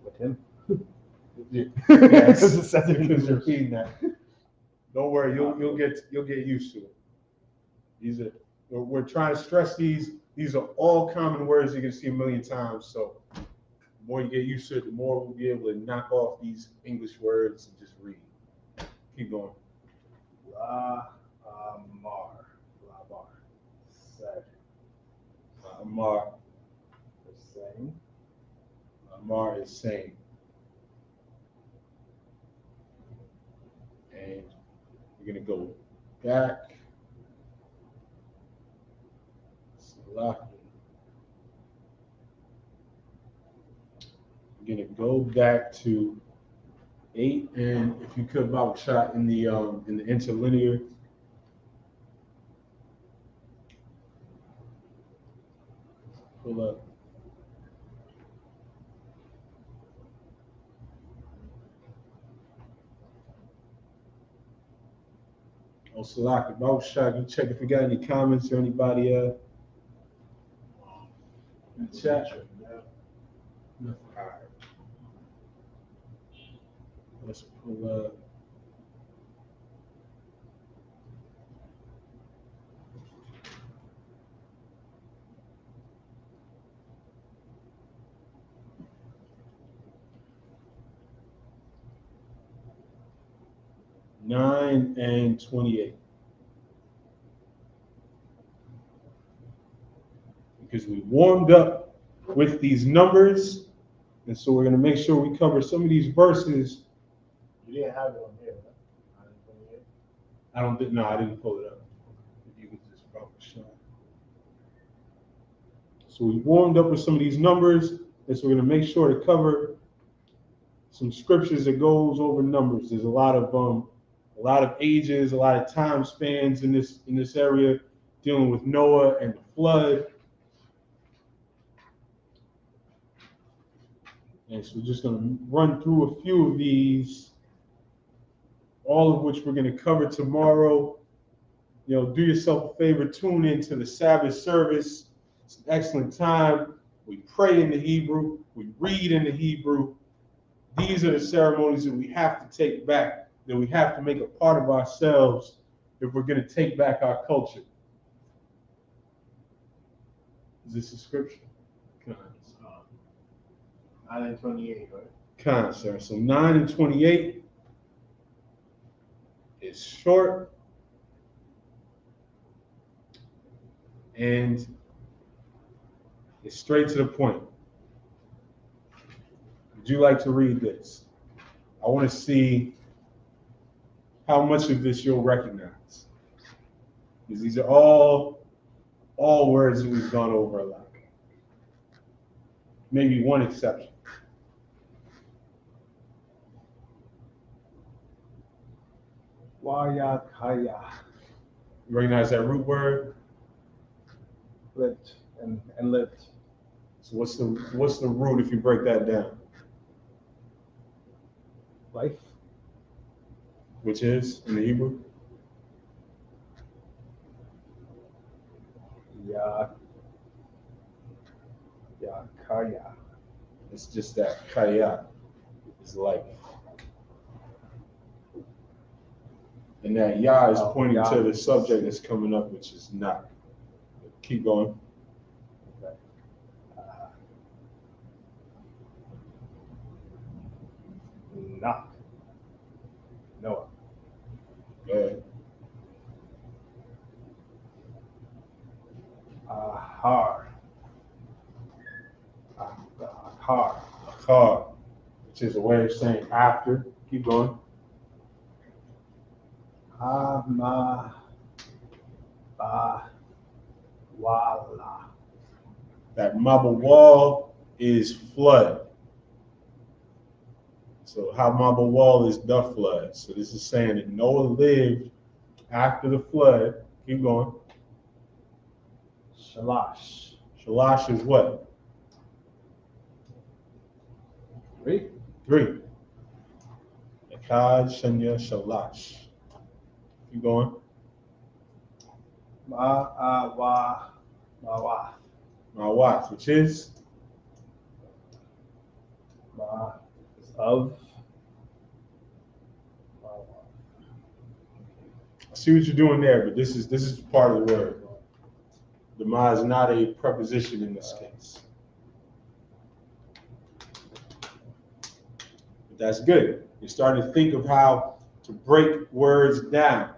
With him. yes, It says it in because the you're verse. reading that. Don't worry, you'll get used to it. These are we're trying to stress these. These are all common words you're gonna see a million times. So the more you get used to it, the more we'll be able to knock off these English words and just read. Keep going. Labar. Said. Amar. The same. Amar is saying. And we're gonna go back Shalawam. I'm gonna go back to 8, and if you could about shot in the interlinear. Pull up. Oh, Salak, about shot. You check if you got any comments or anybody in the chat. Nothing. All right. Let's pull up. Nine and 28. Because we warmed up with these numbers, and so we're going to make sure we cover some of these verses. You didn't have it on here, right? I don't think, no, I didn't pull it up. You can just probably show. So we warmed up with some of these numbers, and so we're going to make sure to cover some scriptures that goes over numbers. There's a lot of ages, a lot of time spans in this area, dealing with Noah and the flood. And so we're just going to run through a few of these, all of which we're going to cover tomorrow. You know, do yourself a favor, tune into the Sabbath service. It's an excellent time. We pray in the Hebrew, we read in the Hebrew. These are the ceremonies that we have to take back, that we have to make a part of ourselves if we're going to take back our culture. Is this a scripture? 9 and 28, right? Kind, sir. So 9 and 28 is short and it's straight to the point. Would you like to read this? I want to see how much of this you'll recognize. Because these are all words that we've gone over a lot. Maybe one exception. YAHANNA. You recognize that root word? Lived and lived. So what's the root if you break that down? Life. Which is in the Hebrew? Kaya. It's just that kaya is life. And that yah is pointing to the subject that's coming up, which is not. Keep going. Okay. Not. Noah. Go ahead. Har. Akar, which is a way of saying after. Keep going. Wala. That mabawal is flood. So how mabawal is the flood. So this is saying that Noah lived after the flood. Keep going. Shalash. Shalash is what? 3. 3. Akkad, Shanya, Shalash. Keep going. Ma'awath, which is? Of. I see what you're doing there, but this is part of the word. The ma is not a preposition in this case. But that's good. You're starting to think of how to break words down,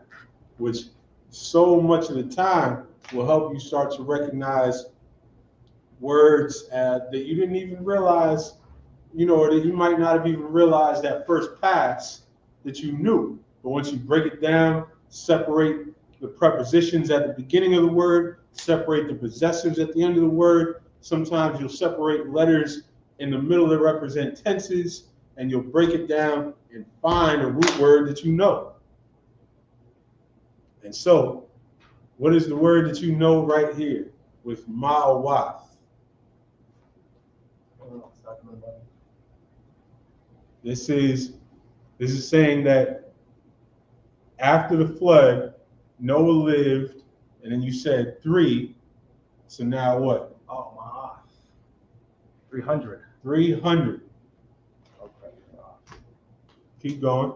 which so much of the time will help you start to recognize words that you didn't even realize, or that you might not have even realized at first pass that you knew. But once you break it down, separate the prepositions at the beginning of the word, separate the possessives at the end of the word. Sometimes you'll separate letters in the middle that represent tenses, and you'll break it down and find a root word that you know. And so, what is the word that you know right here with ma'awath? This is saying that after the flood, Noah lived, and then you said 3. So now what? Oh, my. 300. 300. Okay. Keep going.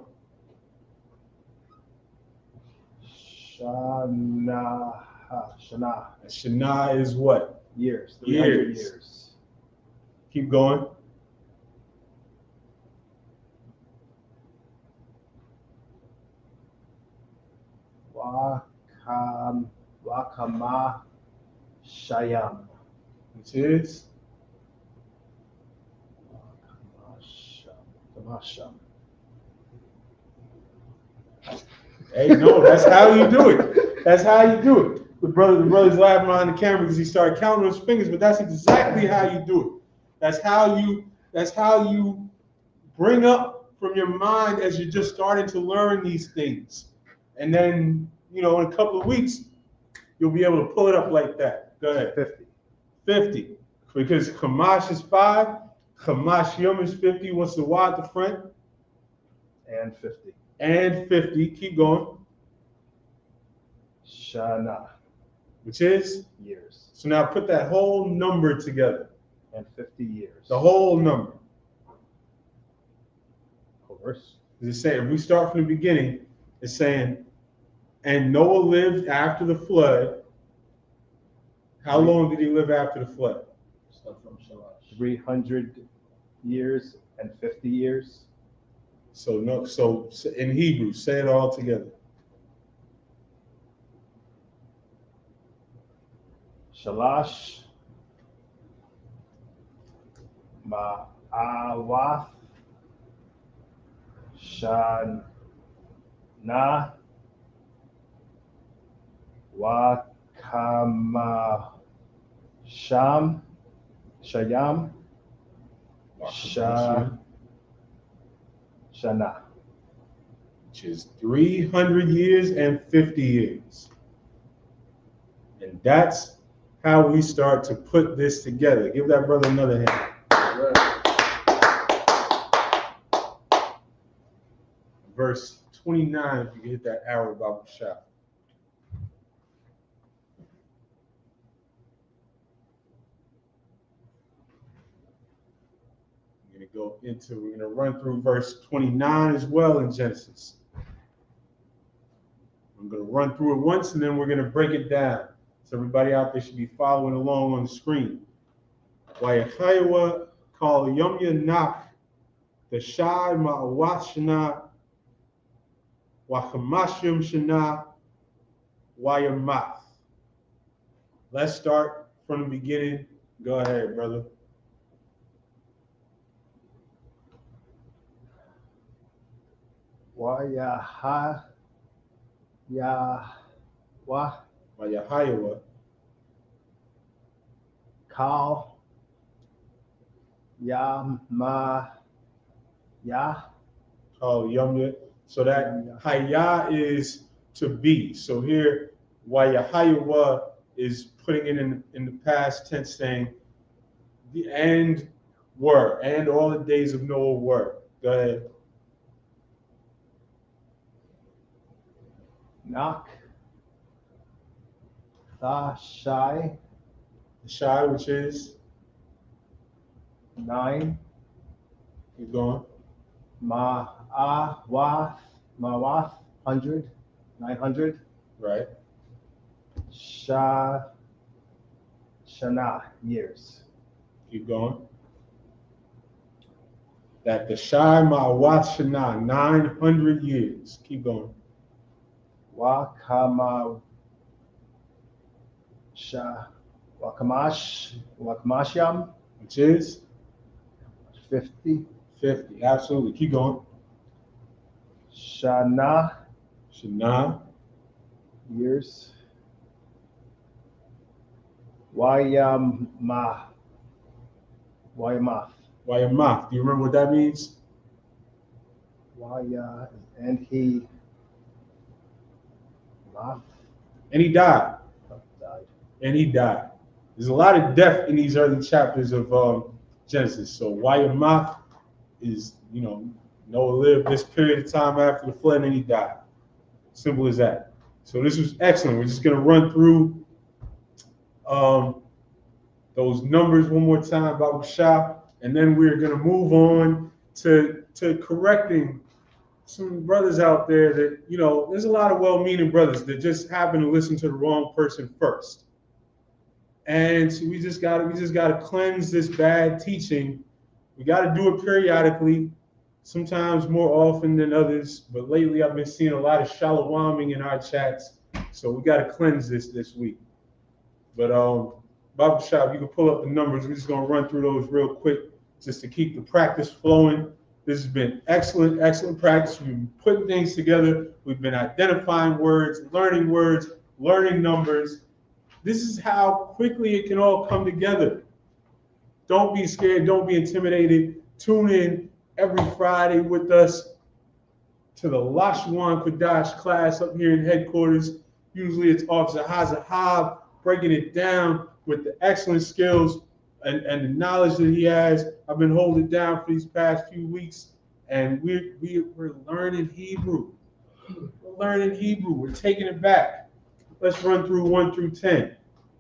Shana. Shana is what? Years. 300 years. Keep going. Wakama Shayam. Which is? Kamasham. Hey, no, that's how you do it. That's how you do it. The brother's laughing behind the camera because he started counting his fingers, but that's exactly how you do it. That's how you bring up from your mind as you're just starting to learn these things. And then, in a couple of weeks, you'll be able to pull it up like that. Go ahead. 50. Because Kamash is 5, Kamashim is 50. What's the Y at the front? And 50. And 50. Keep going. Shana. Which is? Years. So now put that whole number together. And 50 years. The whole number. Of course. It's saying, if we start from the beginning, it's saying, and Noah lived after the flood. How long did he live after the flood? 300 years and 50 years. So in Hebrew, say it all together. Shalash Ma'awath Shana Wakamasham Shayam Shana. Which is 300 years and 50 years. And that's how we start to put this together. Give that brother another hand. Verse 29, if you can hit that arrow about the shop. We're going to run through verse 29 as well in Genesis. I'm going to run through it once and then we're going to break it down. So everybody out there should be following along on the screen. Wayahawa call Yomya Nak, the Shai Ma'awat Shana, Wahamashim Shana, Wayamath. Let's start from the beginning. Go ahead, brother. Wayahawa Kal Yama Ya. Call Yomya. So that Haya is to be. So here, Wayahawa is putting it in the past tense, saying the end were, and all the days of Noah were. Go ahead. Nak Tha Shai. The Shai, which is 9. Keep going. Ma'awath 100. 900. Right. Shana years. Keep going. That the Shai Ma'awat Shana, 900 years. Keep going. Wakamasham. Which is 50. 50. Absolutely. Keep going. Shana Shana. years. Wayamath. Wayamath. Do you remember what that means? And he died. died. And he died. There's a lot of death in these early chapters of Genesis. So Wayamath is, Noah lived this period of time after the flood and he died. Simple as that. So this was excellent. We're just going to run through those numbers one more time, Babu Shah, and then we're going to move on to correcting some brothers out there that, there's a lot of well-meaning brothers that just happen to listen to the wrong person first. And so we just gotta cleanse this bad teaching. We gotta do it periodically, sometimes more often than others. But lately I've been seeing a lot of Shalawaming in our chats. So we gotta cleanse this week. But Babu Shah, if you can pull up the numbers, we're just gonna run through those real quick just to keep the practice flowing. This has been excellent practice. We've been putting things together. We've been identifying words, learning numbers. This is how quickly it can all come together. Don't be scared. Don't be intimidated. Tune in every Friday with us to the Lashawan Kodash class up here in headquarters. Usually it's Officer Hazahab breaking it down with the excellent skills and the knowledge that he has. I've been holding it down for these past few weeks, and we're learning Hebrew. We're learning Hebrew. We're taking it back. Let's run through 1 through 10.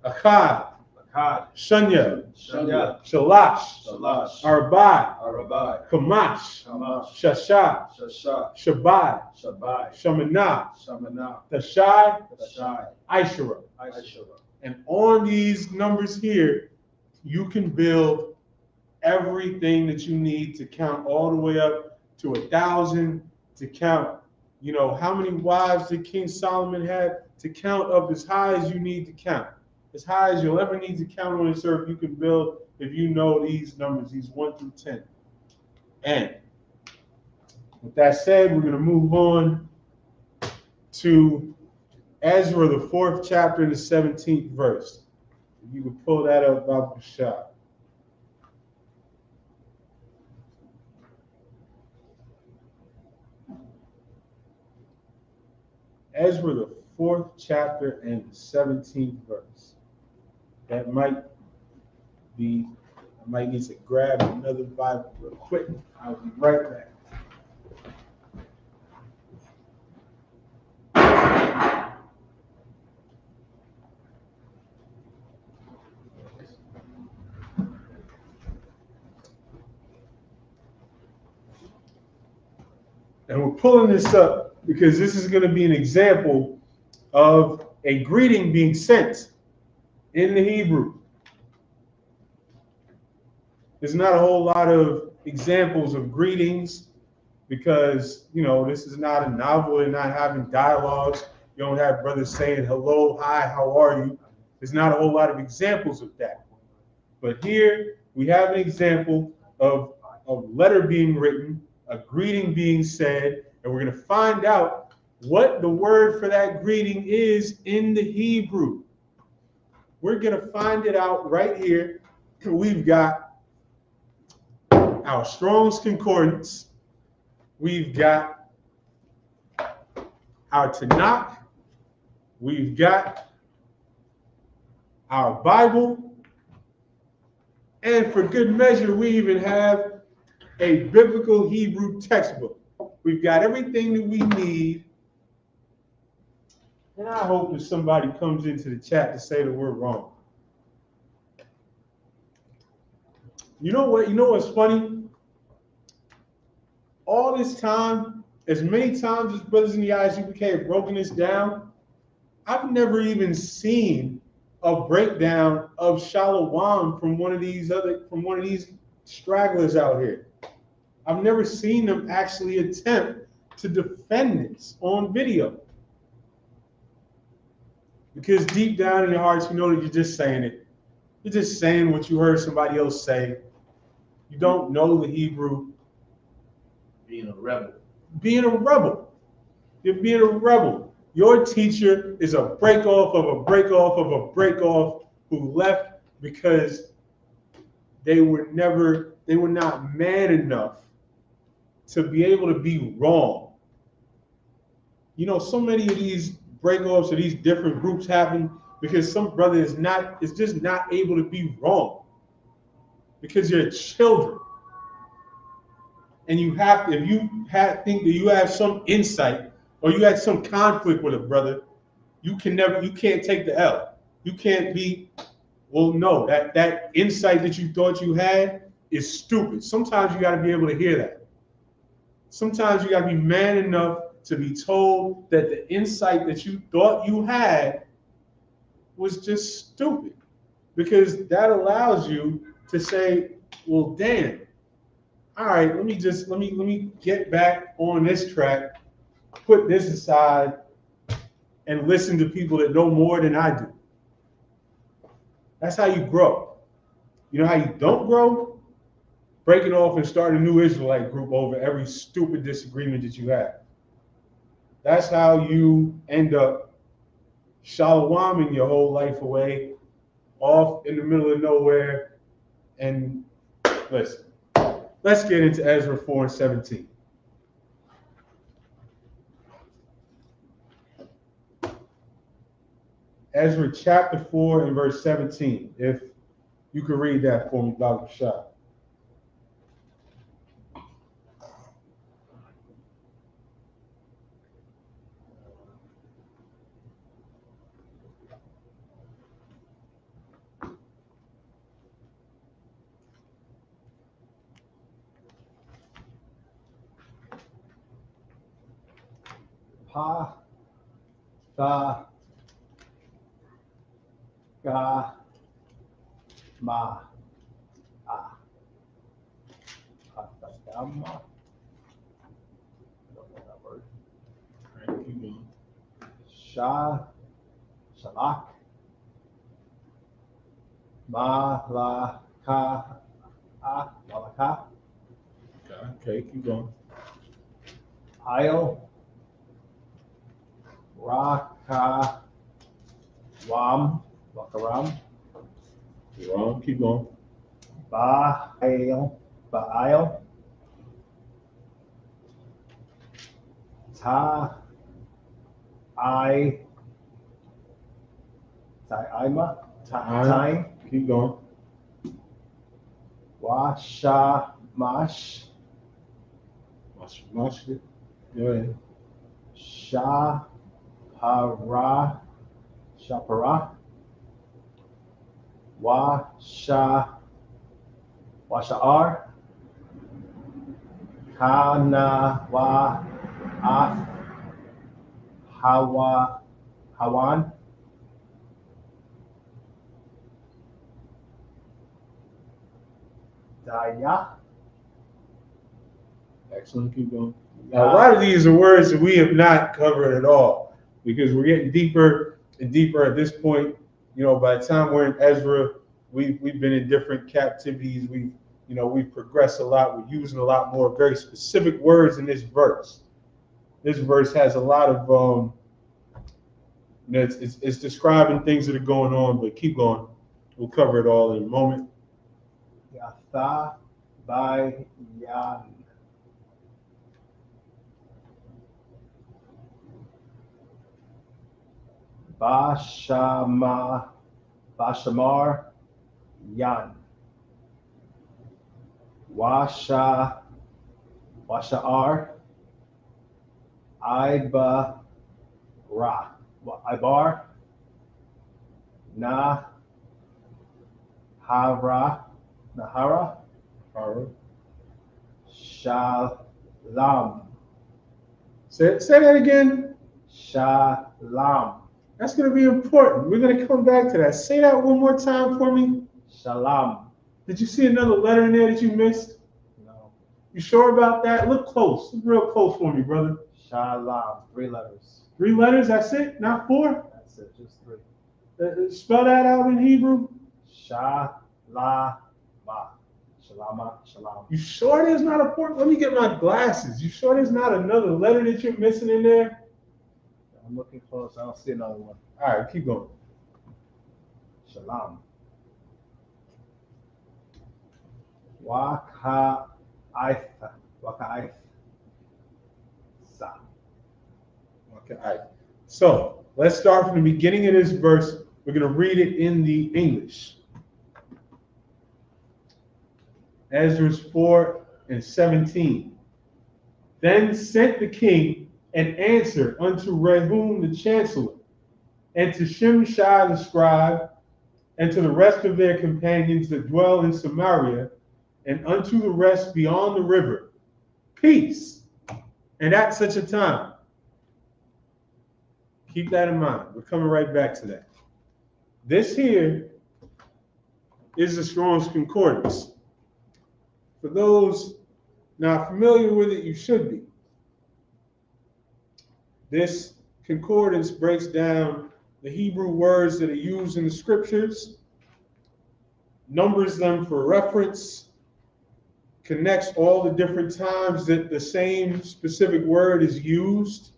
Achad, Shanya, Shalash, Arabai, Kamash, Shasha, Shabai, Shamanah, Tashai, Ishara. And on these numbers here, you can build everything that you need to count all the way up to 1,000, to count, how many wives did King Solomon have, to count up as high as you need to count. As high as you'll ever need to count on this earth, you can build if you know these numbers, these 1 through 10. And with that said, we're going to move on to Ezra, the 4th chapter and the 17th verse. If you can pull that up, Babu Shah. Ezra, the 4th chapter and the 17th verse. I might need to grab another Bible real quick. I'll be right back. And we're pulling this up because this is going to be an example of a greeting being sent in the Hebrew. There's not a whole lot of examples of greetings because, this is not a novel. They're not having dialogues. You don't have brothers saying hello, hi, how are you? There's not a whole lot of examples of that. But here we have an example of a letter being written, a greeting being said, and we're going to find out what the word for that greeting is in the Hebrew. We're going to find it out right here. We've got our Strong's Concordance. We've got our Tanakh. We've got our Bible. And for good measure, we even have a biblical Hebrew textbook. We've got everything that we need. And I hope that somebody comes into the chat to say that we're wrong. You know what? You know what's funny? All this time, as many times as brothers in the I.S.U.P.K have broken this down, I've never even seen a breakdown of Shalawam from one of these stragglers out here. I've never seen them actually attempt to defend this on video. Because deep down in your hearts, you know that you're just saying it. You're just saying what you heard somebody else say. You don't know the Hebrew. Being a rebel. Being a rebel. You're being a rebel. Your teacher is a break off of a break off of a break off who left because they were not man enough to be able to be wrong. You know, so many of these break-offs of these different groups happen because some brother is just not able to be wrong. Because you're children. And you have to, if you think that you have some insight or you had some conflict with a brother, you can't take the L. You can't be, well, no, that insight that you thought you had is stupid. Sometimes you got to be able to hear that. Sometimes you got to be man enough to be told that the insight that you thought you had was just stupid. Because that allows you to say, well, damn, all right, let me get back on this track, put this aside, and listen to people that know more than I do. That's how you grow. You know how you don't grow? Breaking off and starting a new Israelite group over every stupid disagreement that you have. That's how you end up Shalawaming your whole life away, off in the middle of nowhere. And listen, let's get into Ezra 4:17. Ezra chapter 4 and verse 17. If you could read that for me, Dr. Shah. Pa, ta, ga, ma, ah. Patagama. I don't know that word. Shalak. Malaka. Malaka. Okay, keep going. Io. Raka. Wakaram. Wrong, keep going. Baal. Time. Keep going. Washamash. Go ahead. Shapara. Washa'ar. Kana Hawan. Daya. Excellent, keep going. Now, a lot of these are words that we have not covered at all because we're getting deeper and deeper at this point. You know, by the time we're in Ezra, we've been in different captivities. We've progressed a lot. We're using a lot more very specific words in this verse. This verse has a lot of it's describing things that are going on, but keep going. We'll cover it all in a moment. Yatha Bayan. Bashamar Yan. Washa'ar Ibar Nahara Shalom. Say that again. Shalom. That's going to be important. We're going to come back to that. Say that one more time for me. Shalom. Did you see another letter in there that you missed? No. You sure about that? Look close. Look real close for me, brother. Shalom. 3 letters. 3 letters? That's it? Not 4? That's it. Just 3. Spell that out in Hebrew. Shalama. Shalom. You sure there's not a 4? Let me get my glasses. You sure there's not another letter that you're missing in there? I'm looking close. I don't see another one. All right, keep going. Shalom. Waka'aitha. Waka'aitha. Sa. Okay, all right. So let's start from the beginning of this verse. We're going to read it in the English. Ezra 4:17. Then sent the king an answer unto Rehum the chancellor, and to Shimshai the scribe, and to the rest of their companions that dwell in Samaria, and unto the rest beyond the river, peace. And at such a time, keep that in mind. We're coming right back to that. This here is the Strong's Concordance. For those not familiar with it, you should be. This concordance breaks down the Hebrew words that are used in the scriptures, numbers them for reference, connects all the different times that the same specific word is used,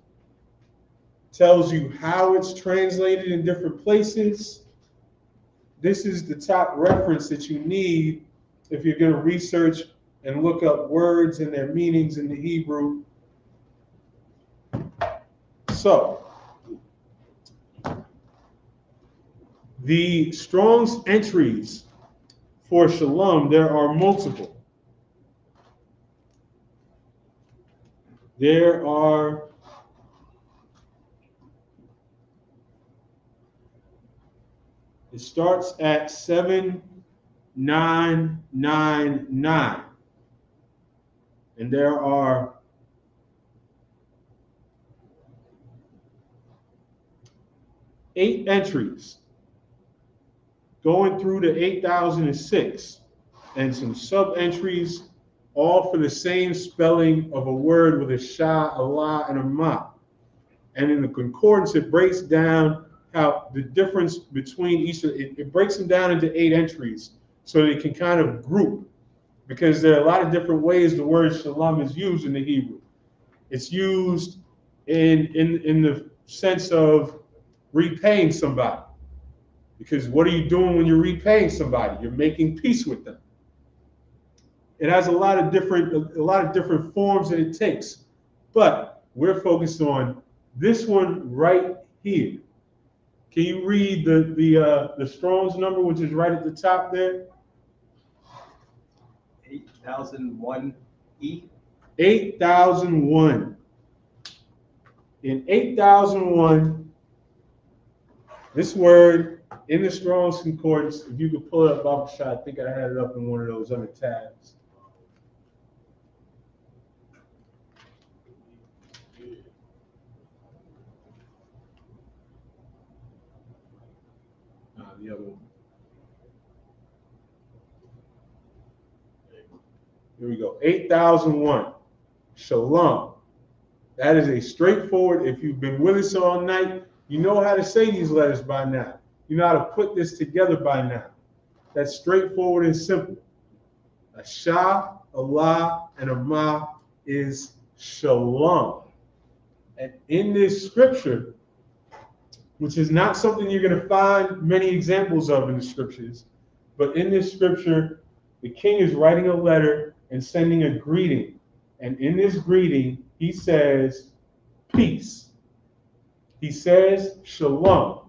tells you how it's translated in different places. This is the top reference that you need if you're going to research and look up words and their meanings in the Hebrew. So, the Strong's entries for Shalom, there are multiple. There are it starts at 7999. And there are 8 entries going through to 8006 and some sub-entries, all for the same spelling of a word with a sha, a la, and a ma. And in the concordance, it breaks down how the difference between each, it breaks them down into 8 entries so that it can kind of group, because there are a lot of different ways the word shalom is used in the Hebrew. It's used in the sense of repaying somebody. Because what are you doing when you're repaying somebody? You're making peace with them. It has a lot of different forms that it takes. But we're focused on this one right here. Can you read the Strong's number, which is right at the top there? 8001 E. 8001. In 8001, this word in the Strong's Concordance, if you could pull it up, Baba Shah, I think I had it up in one of those other tabs. The other one. Here we go. 8001. Shalom. That is a straightforward, if you've been with us all night, you know how to say these letters by now. You know how to put this together by now. That's straightforward and simple. A Shah, a La, and a Ma is Shalom. And in this scripture, which is not something you're going to find many examples of in the scriptures, but in this scripture, the king is writing a letter and sending a greeting. And in this greeting, he says, peace. He says, shalom,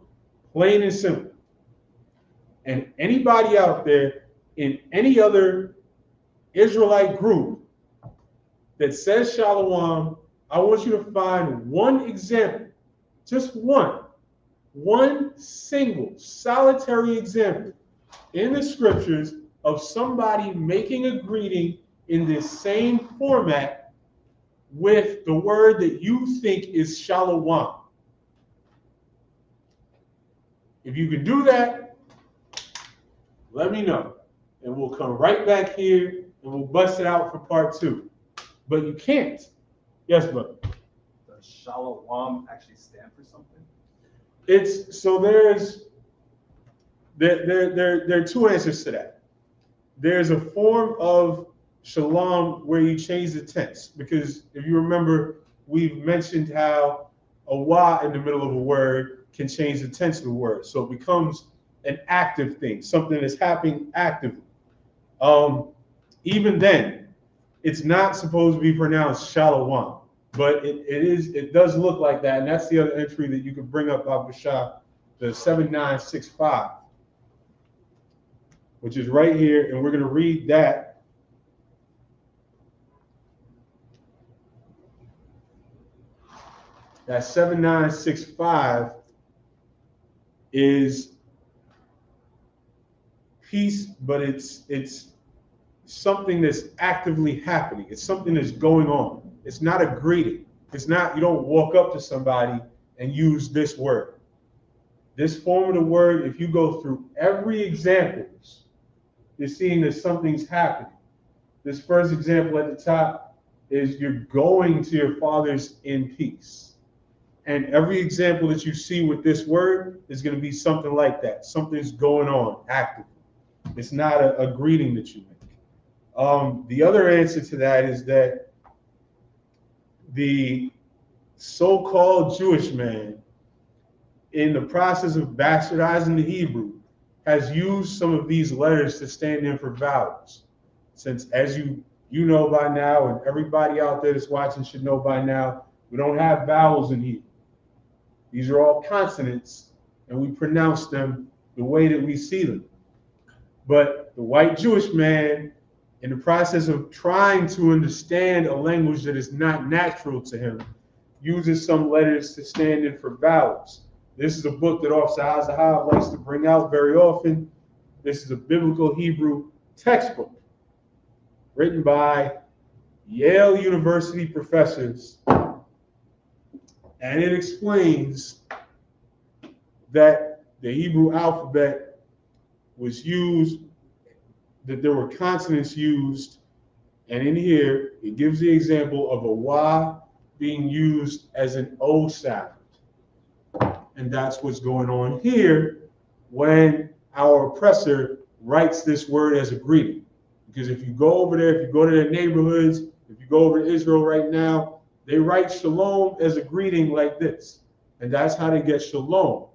plain and simple. And anybody out there in any other Israelite group that says Shalawam, I want you to find one example, just one single solitary example in the scriptures of somebody making a greeting in this same format with the word that you think is Shalawam. If you can do that, let me know. And we'll come right back here and we'll bust it out for part 2. But you can't. Yes, brother. Does Shalawam actually stand for something? It's so there are 2 answers to that. There's a form of shalom where you change the tense, because if you remember, we've mentioned how a wa in the middle of a word can change the tense of the word. So it becomes an active thing, something that's happening actively. Even then, it's not supposed to be pronounced Shalawam, but it does look like that, and that's the other entry that you could bring up, Abu Shah, the 7965, which is right here, and we're going to read that. That 7965 is peace, but it's something that's actively happening. It's something that's going on. It's not a greeting. It's not, you don't walk up to somebody and use this word. This form of the word, if you go through every example, you're seeing that something's happening. This first example at the top is you're going to your fathers in peace. And every example that you see with this word is going to be something like that. Something's going on actively. It's not a greeting that you make. The other answer to that is that the so-called Jewish man, in the process of bastardizing the Hebrew, has used some of these letters to stand in for vowels. Since, as you know by now, and everybody out there that's watching should know by now, we don't have vowels in Hebrew. These are all consonants, and we pronounce them the way that we see them. But the white Jewish man, in the process of trying to understand a language that is not natural to him, uses some letters to stand in for vowels. This is a book that Officer Azahab likes to bring out very often. This is a biblical Hebrew textbook written by Yale University professors, and it explains that the Hebrew alphabet was used, that there were consonants used, and in here it gives the example of a Y being used as an O sound. And that's what's going on here when our oppressor writes this word as a greeting. Because if you go over there, if you go to their neighborhoods, if you go over to Israel right now, they write shalom as a greeting like this. And that's how they get shalom,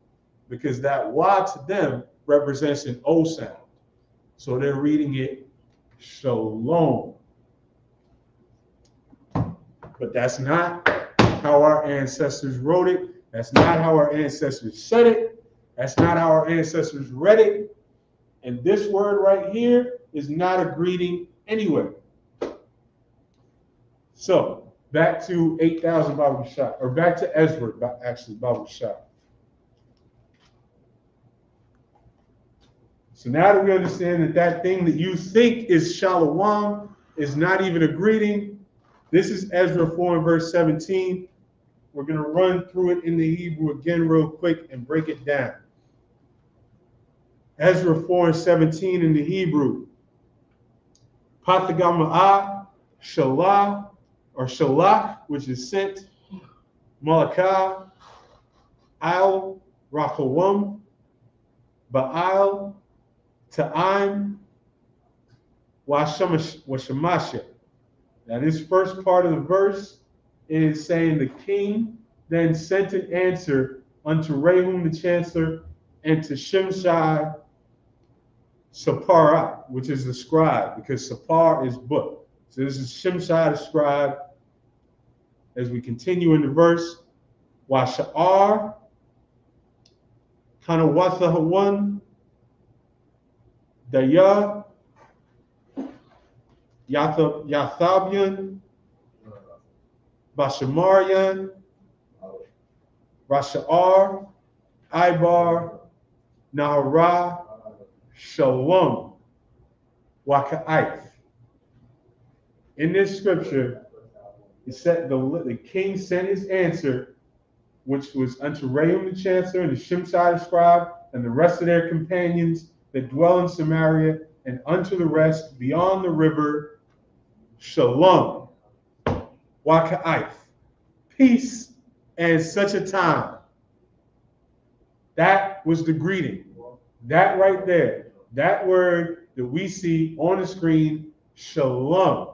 because that Y to them represents an O sound. So they're reading it shalom. But that's not how our ancestors wrote it. That's not how our ancestors said it. That's not how our ancestors read it. And this word right here is not a greeting anyway. So back to 8,000 Babu Shah, or back to Ezra, actually, Babu Shah. So now that we understand that that thing that you think is Shalawam is not even a greeting, this is Ezra 4 and verse 17. We're going to run through it in the Hebrew again real quick and break it down. Ezra 4 and 17 in the Hebrew. Patagama'a, Shalah, or Shalach, which is sent. Malakah, Al, Rachawam, Baal, Ta'im, Washamasha. Now this first part of the verse is saying the king then sent an answer unto Rehum the chancellor and to Shimshai Sapara, which is the scribe, because Sapar is book. So this is Shimshai the scribe. As we continue in the verse, Washa'ar, Kanawathahawan, Daya, Yathabian, Bashamarian, Rasha'ar, Ibar, Nahara, Shalom, Waka'ith. In this scripture, it said the king sent his answer, which was unto Rehum the chancellor and the Shimshai the scribe and the rest of their companions that dwell in Samaria, and unto the rest beyond the river, Shalom, Waka'ith, peace and such a time. That was the greeting. That right there, that word that we see on the screen, Shalom.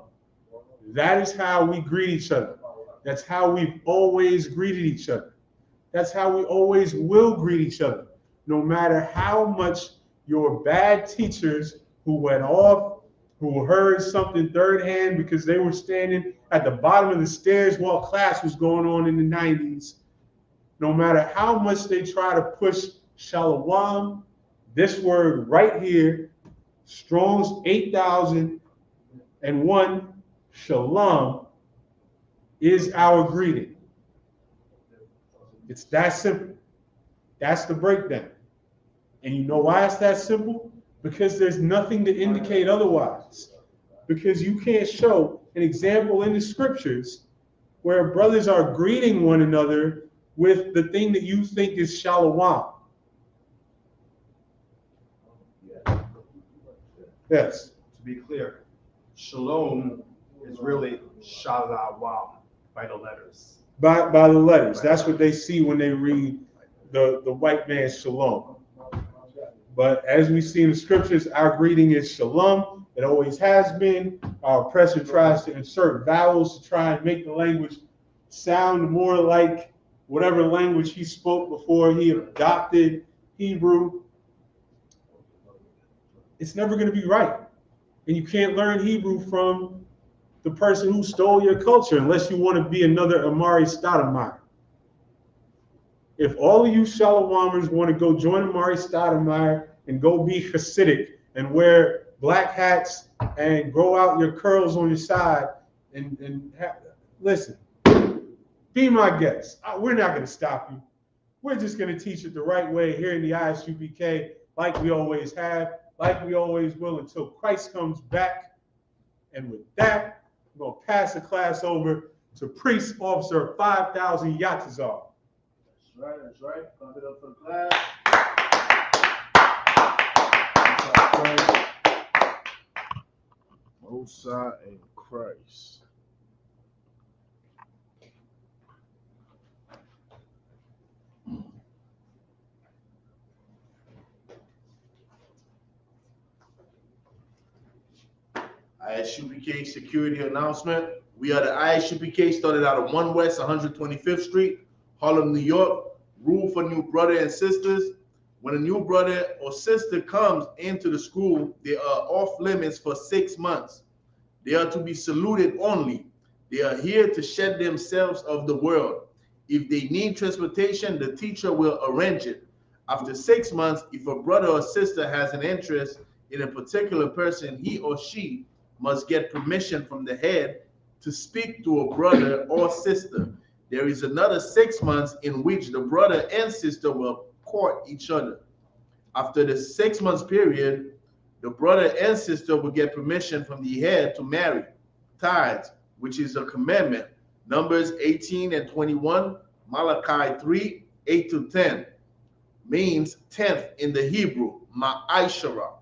That is how we greet each other. That's how we've always greeted each other. That's how we always will greet each other. No matter how much your bad teachers who went off, who heard something third hand because they were standing at the bottom of the stairs while class was going on in the 90s, no matter how much they try to push Shalawam, this word right here, Strong's 8001, Shalom, is our greeting. It's that simple. That's the breakdown. And you know why it's that simple? Because there's nothing to indicate otherwise. Because you can't show an example in the scriptures where brothers are greeting one another with the thing that you think is Shalawam. Yes. To be clear, Shalom is really Shalawam by the letters. By the letters. That's what they see when they read the white man's Shalom. But as we see in the scriptures, our greeting is Shalom. It always has been. Our oppressor tries to insert vowels to try and make the language sound more like whatever language he spoke before he adopted Hebrew. It's never going to be right. And you can't learn Hebrew from the person who stole your culture unless you want to be another Amari Stoudemire. If all of you Shalawamers want to go join Amari Stoudemire and go be Hasidic and wear black hats and grow out your curls on your side listen, be my guest. We're not going to stop you. We're just going to teach it the right way here in the I.S.U.P.K. like we always have, like we always will until Christ comes back. And with that, I'm going to pass the class over to Priest Officer 5000 Yatazar. That's right. Pump it up for the class. Mosai and Christ. I.S.U.P.K. security announcement. We are the I.S.U.P.K. started out of 1 West 125th Street, Harlem, New York. Rule for new brother and sisters. When a new brother or sister comes into the school, they are off limits for 6 months. They are to be saluted only. They are here to shed themselves of the world. If they need transportation, the teacher will arrange it. After 6 months, if a brother or sister has an interest in a particular person, he or she must get permission from the head to speak to a brother or sister. There is another 6 months in which the brother and sister will court each other. After the 6 months period, the brother and sister will get permission from the head to marry. Tithes, which is a commandment, Numbers 18 and 21, Malachi 3, 8 to 10, means 10th in the Hebrew, ma'ashara.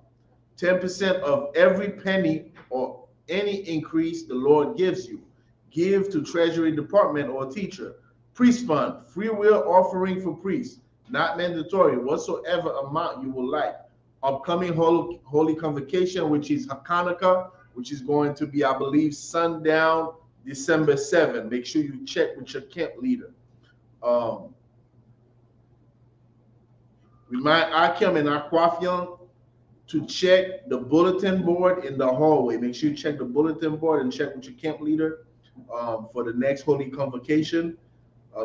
10% of every penny or any increase the Lord gives you. Give to Treasury Department or teacher. Priest fund, free will offering for priests, not mandatory, whatsoever amount you will like. Upcoming holy convocation, which is YAHANNA, which is going to be, I believe, sundown December 7. Make sure you check with your camp leader. Remind Akim and Akwafian to check the bulletin board in the hallway. Make sure you check the bulletin board and check with your camp leader for the next holy convocation.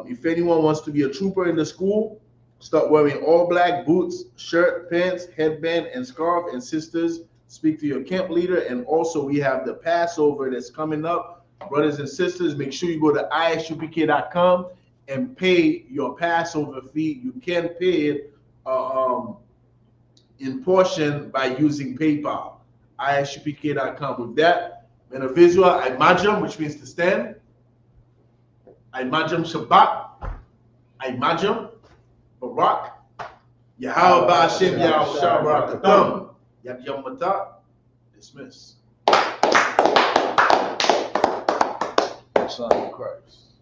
If anyone wants to be a trooper in the school, start wearing all black boots, shirt, pants, headband, and scarf. And sisters, speak to your camp leader. And also we have the Passover that's coming up. Brothers and sisters, make sure you go to ISUPK.com and pay your Passover fee. You can pay it in portion by using PayPal. ISUPK.com. With that, in a visual, I majam, which means to stand. I majam Shabbat. I majam Barak. Yahweh Ba'ashem Yahweh Shabbat Katam. Yak Yom Mata. Dismiss. Son of Christ.